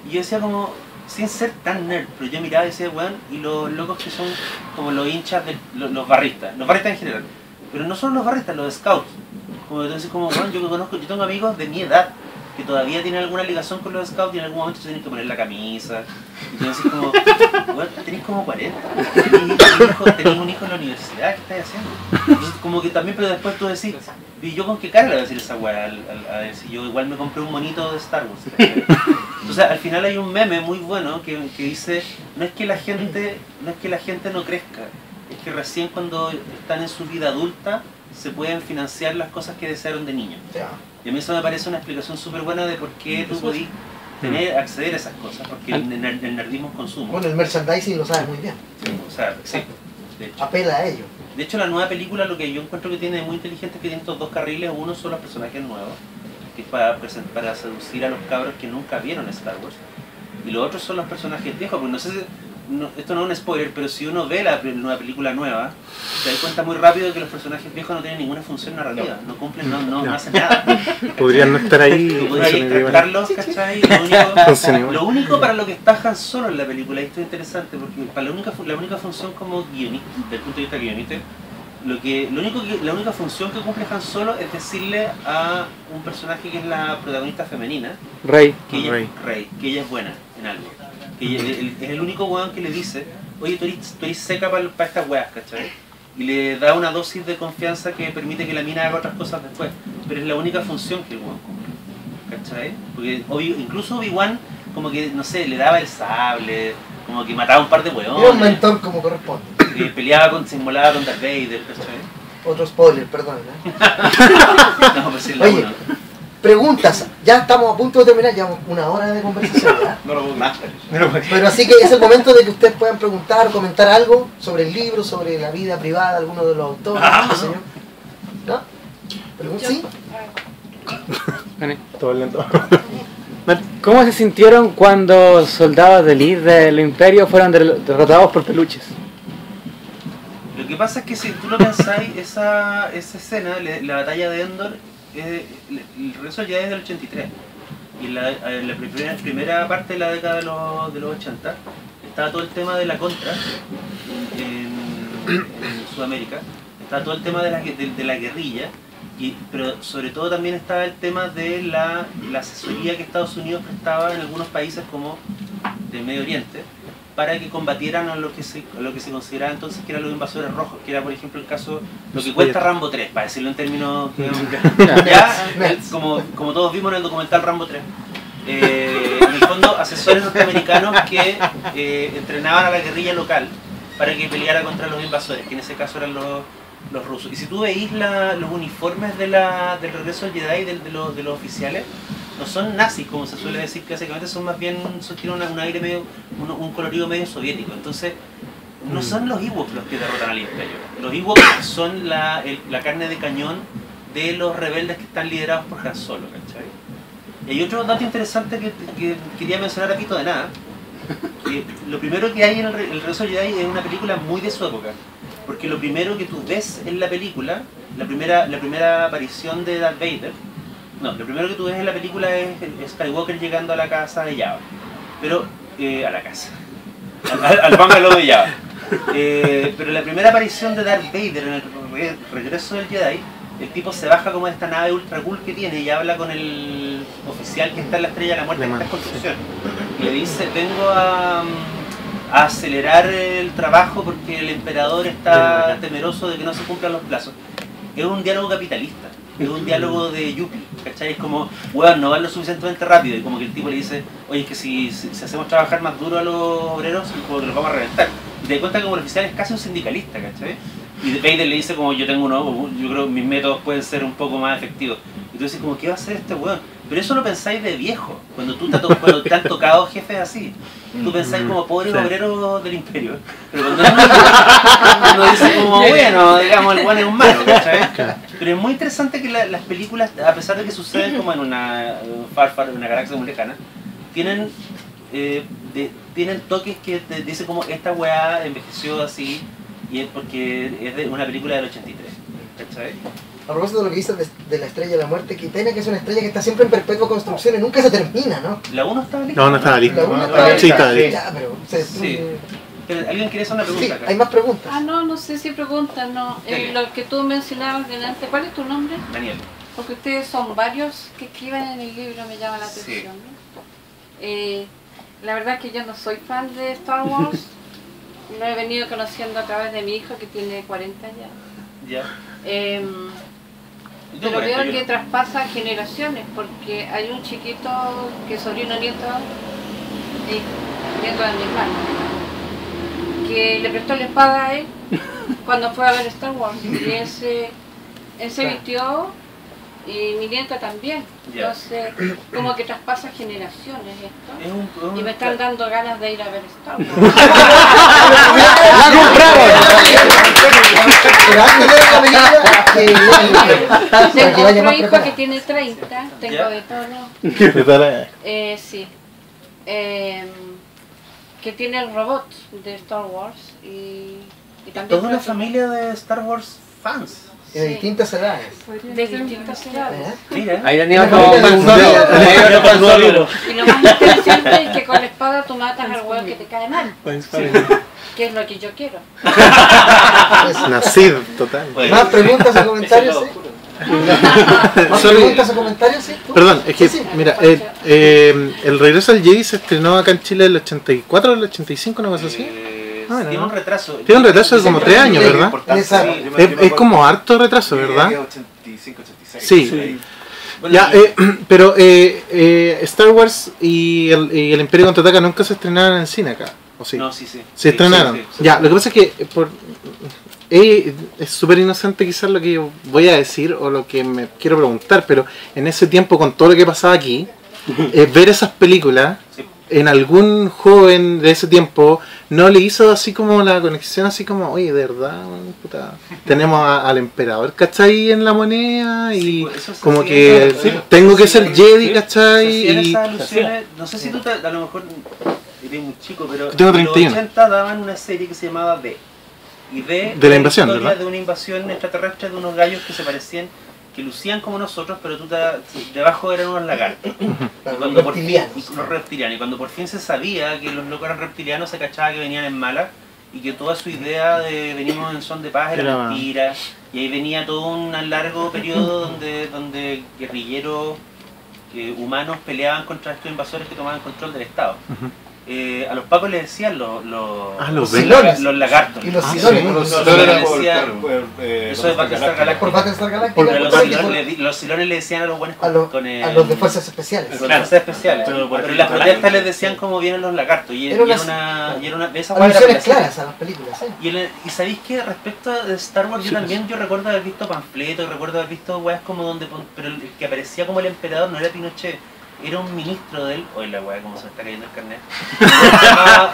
y yo decía como, sin ser tan nerd, pero yo miraba y decía, weón, y los locos que son como los hinchas de los barristas en general, pero no solo los barristas, los scouts, como entonces como, weón, yo tengo amigos de mi edad que todavía tienen alguna ligación con los scouts y en algún momento se tienen que poner la camisa, y tú decís como, weón, tenés como 40, tenés un hijo en la universidad, ¿qué estás haciendo? Entonces como que también, pero después tú decís, ¿y yo con qué cara le voy a decir esa weá? A ver si yo igual me compré un monito de Star Wars. Entonces al final hay un meme muy bueno que dice, no es que la gente no crezca, es que recién cuando están en su vida adulta se pueden financiar las cosas que desearon de niños. Y a mí eso me parece una explicación súper buena de por qué tú podís acceder a esas cosas, porque el nerdismo es consumo. Bueno, el merchandising lo sabes muy bien. O sea, sí, de hecho. Apela a ello. De hecho, la nueva película lo que yo encuentro que tiene muy inteligente es que tiene estos dos carriles. Uno son los personajes nuevos, que es para seducir a los cabros que nunca vieron Star Wars. Y los otros son los personajes viejos, porque no sé si... esto no es un spoiler, pero si uno ve la nueva película nueva, te das cuenta muy rápido de que los personajes viejos no tienen ninguna función narrativa, no cumplen, no hacen nada. Podrían no estar ahí. Tú podrías tratarlos, ¿cachai? Lo único para lo que está Han Solo en la película, y esto es interesante, porque para la única función como guionista, desde el punto de vista guionista, la única función que cumple Han Solo es decirle a un personaje que es la protagonista femenina, Rey. que ella es buena en algo. Que es el único weón que le dice, oye, tú eres seca para estas weas, ¿cachai? Y le da una dosis de confianza que permite que la mina haga otras cosas después. Pero es la única función que el weón cumple, ¿cachai? Porque incluso Obi-Wan, como que, no sé, le daba el sable, como que mataba un par de weones. Era un mentor como corresponde. Se inmolaba con Darth Vader, ¿cachai? Otro spoiler, perdón. No, pues es la Oye, uno. preguntas. Ya estamos a punto de terminar, llevamos una hora de conversación, ¿verdad? No lo puedo más. Pero así que es el momento de que ustedes puedan preguntar, comentar algo sobre el libro, sobre la vida privada de alguno de los autores, qué sé yo. ¿No? ¿Sí? Todo lento. ¿Cómo se sintieron cuando soldados de elite del Imperio fueron derrotados por peluches? Lo que pasa es que si tú lo pensáis, esa escena, la batalla de Endor, el regreso ya es del 83. Y la primera parte de la década de los 80 estaba todo el tema de la Contra en Sudamérica, estaba todo el tema de la guerrilla, pero sobre todo también estaba el tema de la asesoría que Estados Unidos prestaba en algunos países como del Medio Oriente para que combatieran a lo que se consideraba entonces que eran los invasores rojos, que era por ejemplo el caso, lo que cuesta Rambo 3, para decirlo en términos como todos vimos en el documental Rambo 3. En el fondo, asesores norteamericanos que entrenaban a la guerrilla local para que peleara contra los invasores, que en ese caso eran los rusos. Y si tú veis los uniformes del regreso al Jedi de los oficiales, no son nazis, como se suele decir, que básicamente son más bien, tienen un aire medio, un colorido medio soviético. Entonces, no son los Ewoks los que derrotan al Imperio. Los Ewoks son la carne de cañón de los rebeldes que están liderados por Han Solo, ¿cachai? Y hay otro dato interesante que quería mencionar aquí de nada. Que lo primero que hay en el regreso al Jedi es una película muy de su época. Porque lo primero que tú ves en la película la primera aparición de Darth Vader. No, lo primero que tú ves en la película es Skywalker llegando a la casa de Jabba. Pero, a la casa. Al bungalow de Jabba. Pero la primera aparición de Darth Vader en el regreso del Jedi, el tipo se baja como de esta nave ultra cool que tiene y habla con el oficial que está en la Estrella de la Muerte, que está en construcción. Y le dice, vengo a acelerar el trabajo porque el emperador está temeroso de que no se cumplan los plazos. Es un diálogo capitalista, es un diálogo de Yuppie, ¿cachai? Es como, weón, no van lo suficientemente rápido, y como que el tipo le dice, oye, es que si hacemos trabajar más duro a los obreros, como que los vamos a reventar. Y te das cuenta que como el oficial es casi un sindicalista, ¿cachai? Y Vader le dice como, yo creo que mis métodos pueden ser un poco más efectivos. Y tú dices como, ¿qué va a hacer este weón? Pero eso lo pensáis de viejo, cuando cuando te han tocado jefes así. Tú pensáis como pobres obreros del imperio. Pero cuando uno dice como, bueno, digamos, el weón es un malo, ¿sabes? Pero es muy interesante que las películas, a pesar de que suceden como en una galaxia muy lejana, tienen toques que te dicen como, esta weá envejeció así, y es porque es de una película del 83, ¿sabes? A propósito de lo que dices de la Estrella de la Muerte, qué pena que es una estrella que está siempre en perpetua construcción y nunca se termina, ¿no? ¿La 1 estaba lista? No, no estaba lista. La 1 estaba lista. Sí, estaba lista. Ya, pero ¿Alguien quiere hacer una pregunta sí, acá? hay más preguntas. No sé si preguntas, no. Lo que tú mencionabas delante, ¿cuál es tu nombre? Daniel. Porque ustedes son varios que escriben en el libro, me llama la atención. ¿No? La verdad es que yo no soy fan de Star Wars. Lo he venido conociendo a través de mi hijo que tiene 40 ya. Pero veo que traspasa generaciones, porque hay un chiquito que es sobrino nieto de mi hermano, que le prestó la espada a él cuando fue a ver Star Wars, y él se vistió, y mi nieta también. Entonces, como que traspasa generaciones esto, y me están dando ganas de ir a ver Star Wars. ¡La Tengo otro hijo que tiene 30, tengo de todo. Sí. Que tiene el robot de Star Wars y también toda una familia de Star Wars fans. De distintas edades. De distintas edades. Mira. Ahí tenía Y lo más interesante es que con la espada tú matas al hueón que te cae mal. Que es lo que yo quiero. Nacido, total. ¿Más preguntas o comentarios? ¿Más preguntas o comentarios? Perdón, es que, mira, el regreso al Jedi se estrenó acá en Chile el 84 o el 85, una cosa así. Tiene un retraso. Tiene un retraso de como 3 años, ¿verdad? Es como harto retraso, ¿verdad? 85, 86. Sí. Ya, pero Star Wars y el Imperio Contraataca nunca se estrenaron en cine acá, ¿o sí? No, sí. Se estrenaron. Ya, lo que pasa es que es súper inocente quizás lo que voy a decir o lo que me quiero preguntar, pero en ese tiempo, con todo lo que pasaba aquí, ver esas películas, en algún joven de ese tiempo no le hizo así como la conexión, así como, oye, de verdad, puta, tenemos al emperador, ¿cachai? En la moneda, y como que tengo que ser Jedi, ¿cachai? Y esas alusiones, no sé si tú a lo mejor eres muy chico, pero tengo 31. En los 80 daban una serie que se llamaba D. Y D de la invasión, historia ¿verdad? De una invasión extraterrestre de unos gallos que se parecían, que lucían como nosotros, pero debajo eran unos lagartos. Los reptilianos. Y cuando por fin se sabía que los locos eran reptilianos, se cachaba que venían en malas y que toda su idea de venimos en son de paz era mentira. Y ahí venía todo un largo periodo donde guerrilleros humanos peleaban contra estos invasores que tomaban control del Estado. A los pacos les decían los lagartos. Y los silones. Eso es Battlestar Galactica. Por Battlestar Galactica. Los silones le decían a los buenos a los de fuerzas especiales. Fuerzas especiales. Pero en las protestas les decían cómo vienen los lagartos. Y era una alusiones claras a las películas. Y sabéis que respecto de Star Wars, yo recuerdo haber visto panfletos, recuerdo haber visto weas como donde, pero el que aparecía como el emperador no era Pinochet. Era un ministro de él, oye la weá como se me está cayendo el carnet.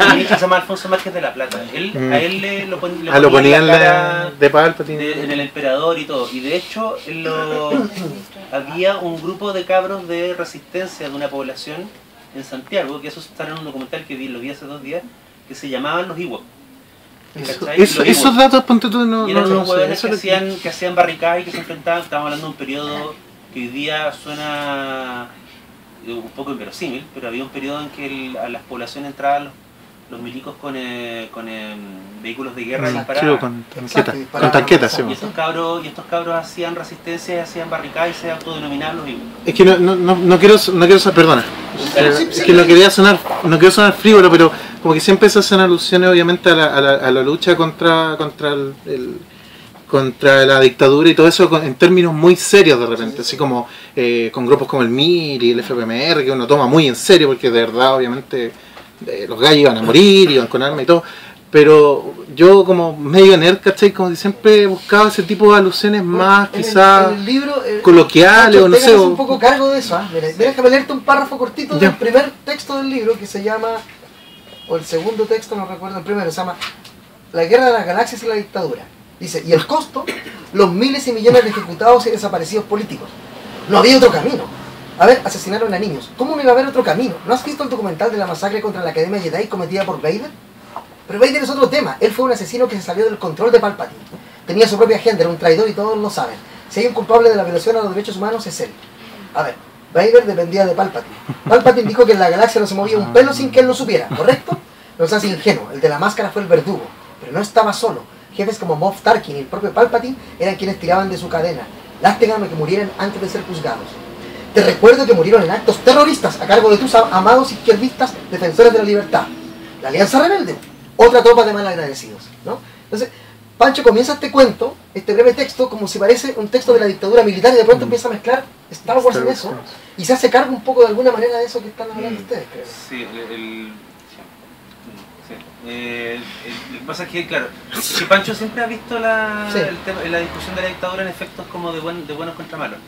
El ministro se llama Alfonso Márquez de la Plata. A él lo ponían de Palpatine en el emperador y todo. Y de hecho había un grupo de cabros de resistencia de una población en Santiago, que eso está en un documental que lo vi hace 2 días, que se llamaban los Ewoks. ¿cachai? Esos datos, ponte tú, no Y eran no los sé. hueones Eso que es lo hacían, que hacían barricadas y que se enfrentaban. Estamos hablando de un periodo que hoy día suena un poco inverosímil, pero había un periodo en que a las poblaciones entraban los milicos con vehículos de guerra y disparaban. con tanquetas, sí. Y estos cabros hacían resistencia y hacían barricadas y se autodenominaban los vivos. Es que no quiero ser, perdona. Es que no quiero sonar frívolo, pero como que siempre se hacen alusiones obviamente a la lucha contra la dictadura y todo eso en términos muy serios de repente, así como con grupos como el MIR y el FPMR, que uno toma muy en serio porque de verdad obviamente los gallos iban a morir, iban con armas y todo, pero yo como medio nerd, ¿cachai? Como que siempre buscaba ese tipo de alusiones más quizás coloquiales o no sé. Un poco cargo de eso, Mira, déjame leerte un párrafo cortito del primer texto del libro que se llama, o el segundo texto, no recuerdo, el primero, se llama La guerra de las galaxias y la dictadura. Dice, y el costo, los miles y millones de ejecutados y desaparecidos políticos. No había otro camino. A ver, asesinaron a niños. ¿Cómo no iba a haber otro camino? ¿No has visto el documental de la masacre contra la Academia Jedi cometida por Vader? Pero Vader es otro tema. Él fue un asesino que se salió del control de Palpatine. Tenía su propia agenda, era un traidor y todos lo saben. Si hay un culpable de la violación a los derechos humanos es él. A ver, Vader dependía de Palpatine. Palpatine dijo que en la galaxia no se movía un pelo sin que él lo supiera, ¿correcto? No seas ingenuo, el de la máscara fue el verdugo. Pero no estaba solo. Jefes como Moff Tarkin y el propio Palpatine eran quienes tiraban de su cadena. Lástima que murieran antes de ser juzgados. Te recuerdo que murieron en actos terroristas a cargo de tus amados izquierdistas defensores de la libertad. La Alianza Rebelde, otra tropa de malagradecidos, ¿no? Entonces, Pancho comienza este cuento, este breve texto, como si parece un texto de la dictadura militar y de pronto empieza a mezclar Star Wars en eso y se hace cargo un poco de alguna manera de eso que están hablando ustedes, creo. Sí, lo que pasa es que, claro, si Pancho siempre ha visto la discusión de la dictadura en efectos como de buenos contra malos.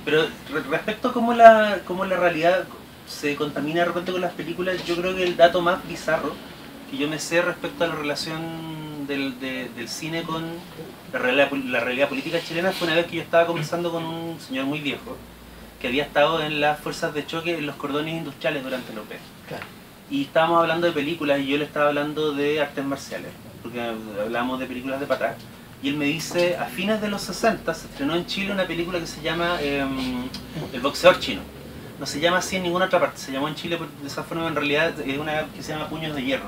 Pero respecto a cómo la realidad se contamina de repente con las películas, yo creo que el dato más bizarro que yo me sé respecto a la relación del cine con la realidad política chilena fue una vez que yo estaba conversando con un señor muy viejo que había estado en las fuerzas de choque en los cordones industriales durante la OPE. Claro. Y estábamos hablando de películas y yo le estaba hablando de artes marciales, porque hablábamos de películas de patas. Y él me dice, a fines de los 60 se estrenó en Chile una película que se llama El boxeador chino. No se llama así en ninguna otra parte, se llamó en Chile de esa forma, en realidad es una que se llama Puños de Hierro,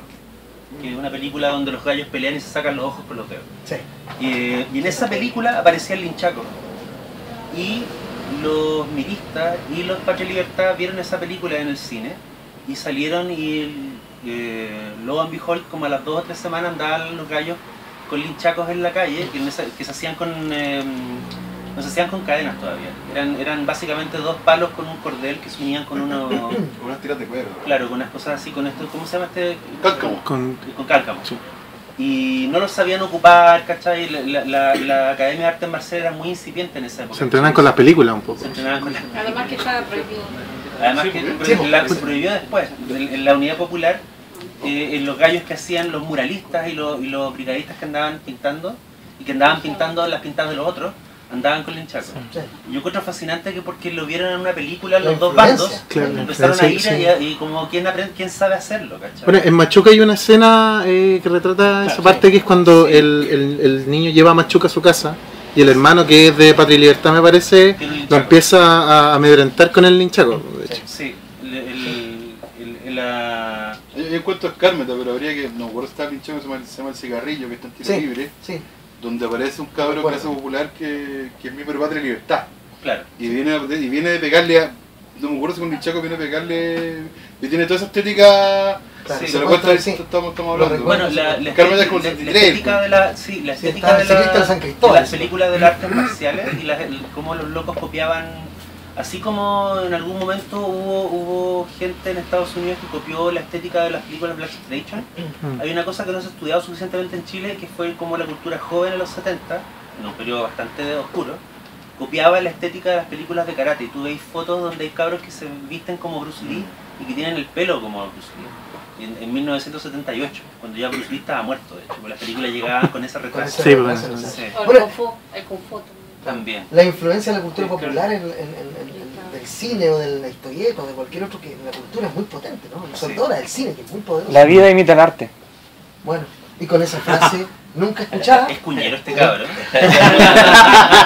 que es una película donde los gallos pelean y se sacan los ojos con los dedos. Sí. Y en esa película aparecía el linchaco. Y los milistas y los Patria y Libertad vieron esa película en el cine y salieron y lo and behold, como a las 2 o 3 semanas andaban los gallos con linchacos en la calle que se hacían con no se hacían con cadenas todavía, eran básicamente 2 palos con un cordel que se unían con unas tiras de cuero, claro, con unas cosas así, con esto, ¿cómo se llama este? Cálcamo. Con cálcamo. Sí. Y no los sabían ocupar, ¿cachai? La Academia de Artes Marciales era muy incipiente en esa época. Se entrenan con las películas un poco. Se entrenaban con las Además que estaba prohibido. Además que se prohibió después, en la Unidad Popular. En los gallos que hacían los muralistas y los brigadistas que andaban pintando y que andaban pintando las pintadas de los otros, andaban con linchacos. Sí. Yo encuentro fascinante que porque lo vieron en una película los dos bandos, empezaron a ir y como quién sabe hacerlo, ¿cachai? Bueno, en Machuca hay una escena que retrata esa parte que es cuando el niño lleva a Machuca a su casa y el hermano que es de Patria y Libertad me parece lo empieza a amedrentar con el linchaco, de hecho. Sí. Yo encuentro escármeta, pero habría que, no recuerdo si está pinchado, se llama El Cigarrillo, que está en tiro libre, donde aparece un cabro que hace popular que es mi Patria y Libertad. Claro. Y viene de pegarle a, no me acuerdo si con Linchaco viene a pegarle, y tiene toda esa estética. Claro, se lo cuenta, estamos hablando. Bueno, la estética de las películas de las artes marciales y cómo los locos copiaban. Así como en algún momento hubo gente en Estados Unidos que copió la estética de las películas Black Exploitation, hay una cosa que no se ha estudiado suficientemente en Chile, que fue como la cultura joven en los 70, en un periodo bastante oscuro, copiaba la estética de las películas de karate. Y tú veis fotos donde hay cabros que se visten como Bruce Lee y que tienen el pelo como Bruce Lee. En 1978, cuando ya Bruce Lee estaba muerto, de hecho, porque las películas llegaban con esa retraso. Sí. O el Kung Fu también. La influencia de la cultura popular del cine o de la historieta o de cualquier otro, que la cultura es muy potente, ¿no? Sobre todo la del cine, que es muy poderosa. La vida imita el arte. Bueno, Y con esa frase nunca escuchada. Es cuñero este cabrón.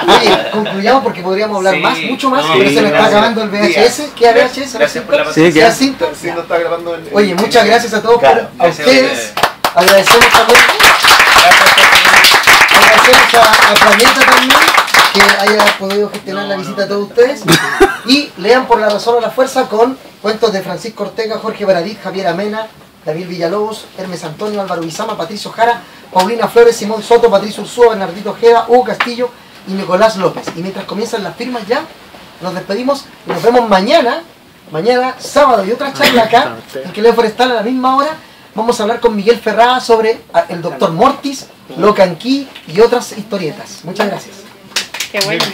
Oye, concluyamos porque podríamos hablar Sí, más, mucho más, no, pero se nos está gracias. acabando el VHS. ¿Qué VHS? Gracias por la Sí, ¿Queda que cinta? Sí, no está grabando Oye, muchas gracias a todos, Claro, a gracias a ustedes. ustedes. Agradecemos también. Agradecemos a Planeta también que haya podido gestionar la visita a todos ustedes. Y lean Por la razón o la fuerza con cuentos de Francisco Ortega, Jorge Baradit, Javier Amena, David Villalobos, Hermes Antonio, Álvaro Bizama, Patricio Jara, Paulina Flores, Simón Soto, Patricio Ursúa, Bernardito Ojeda, Hugo Castillo y Nicolás López. Y mientras comienzan las firmas ya, nos despedimos y nos vemos mañana, sábado, y otra charla acá en Queleo Forestal a la misma hora. Vamos a hablar con Miguel Ferrada sobre el Dr. Mortis, Locan Key y otras historietas. Muchas gracias. Qué bueno.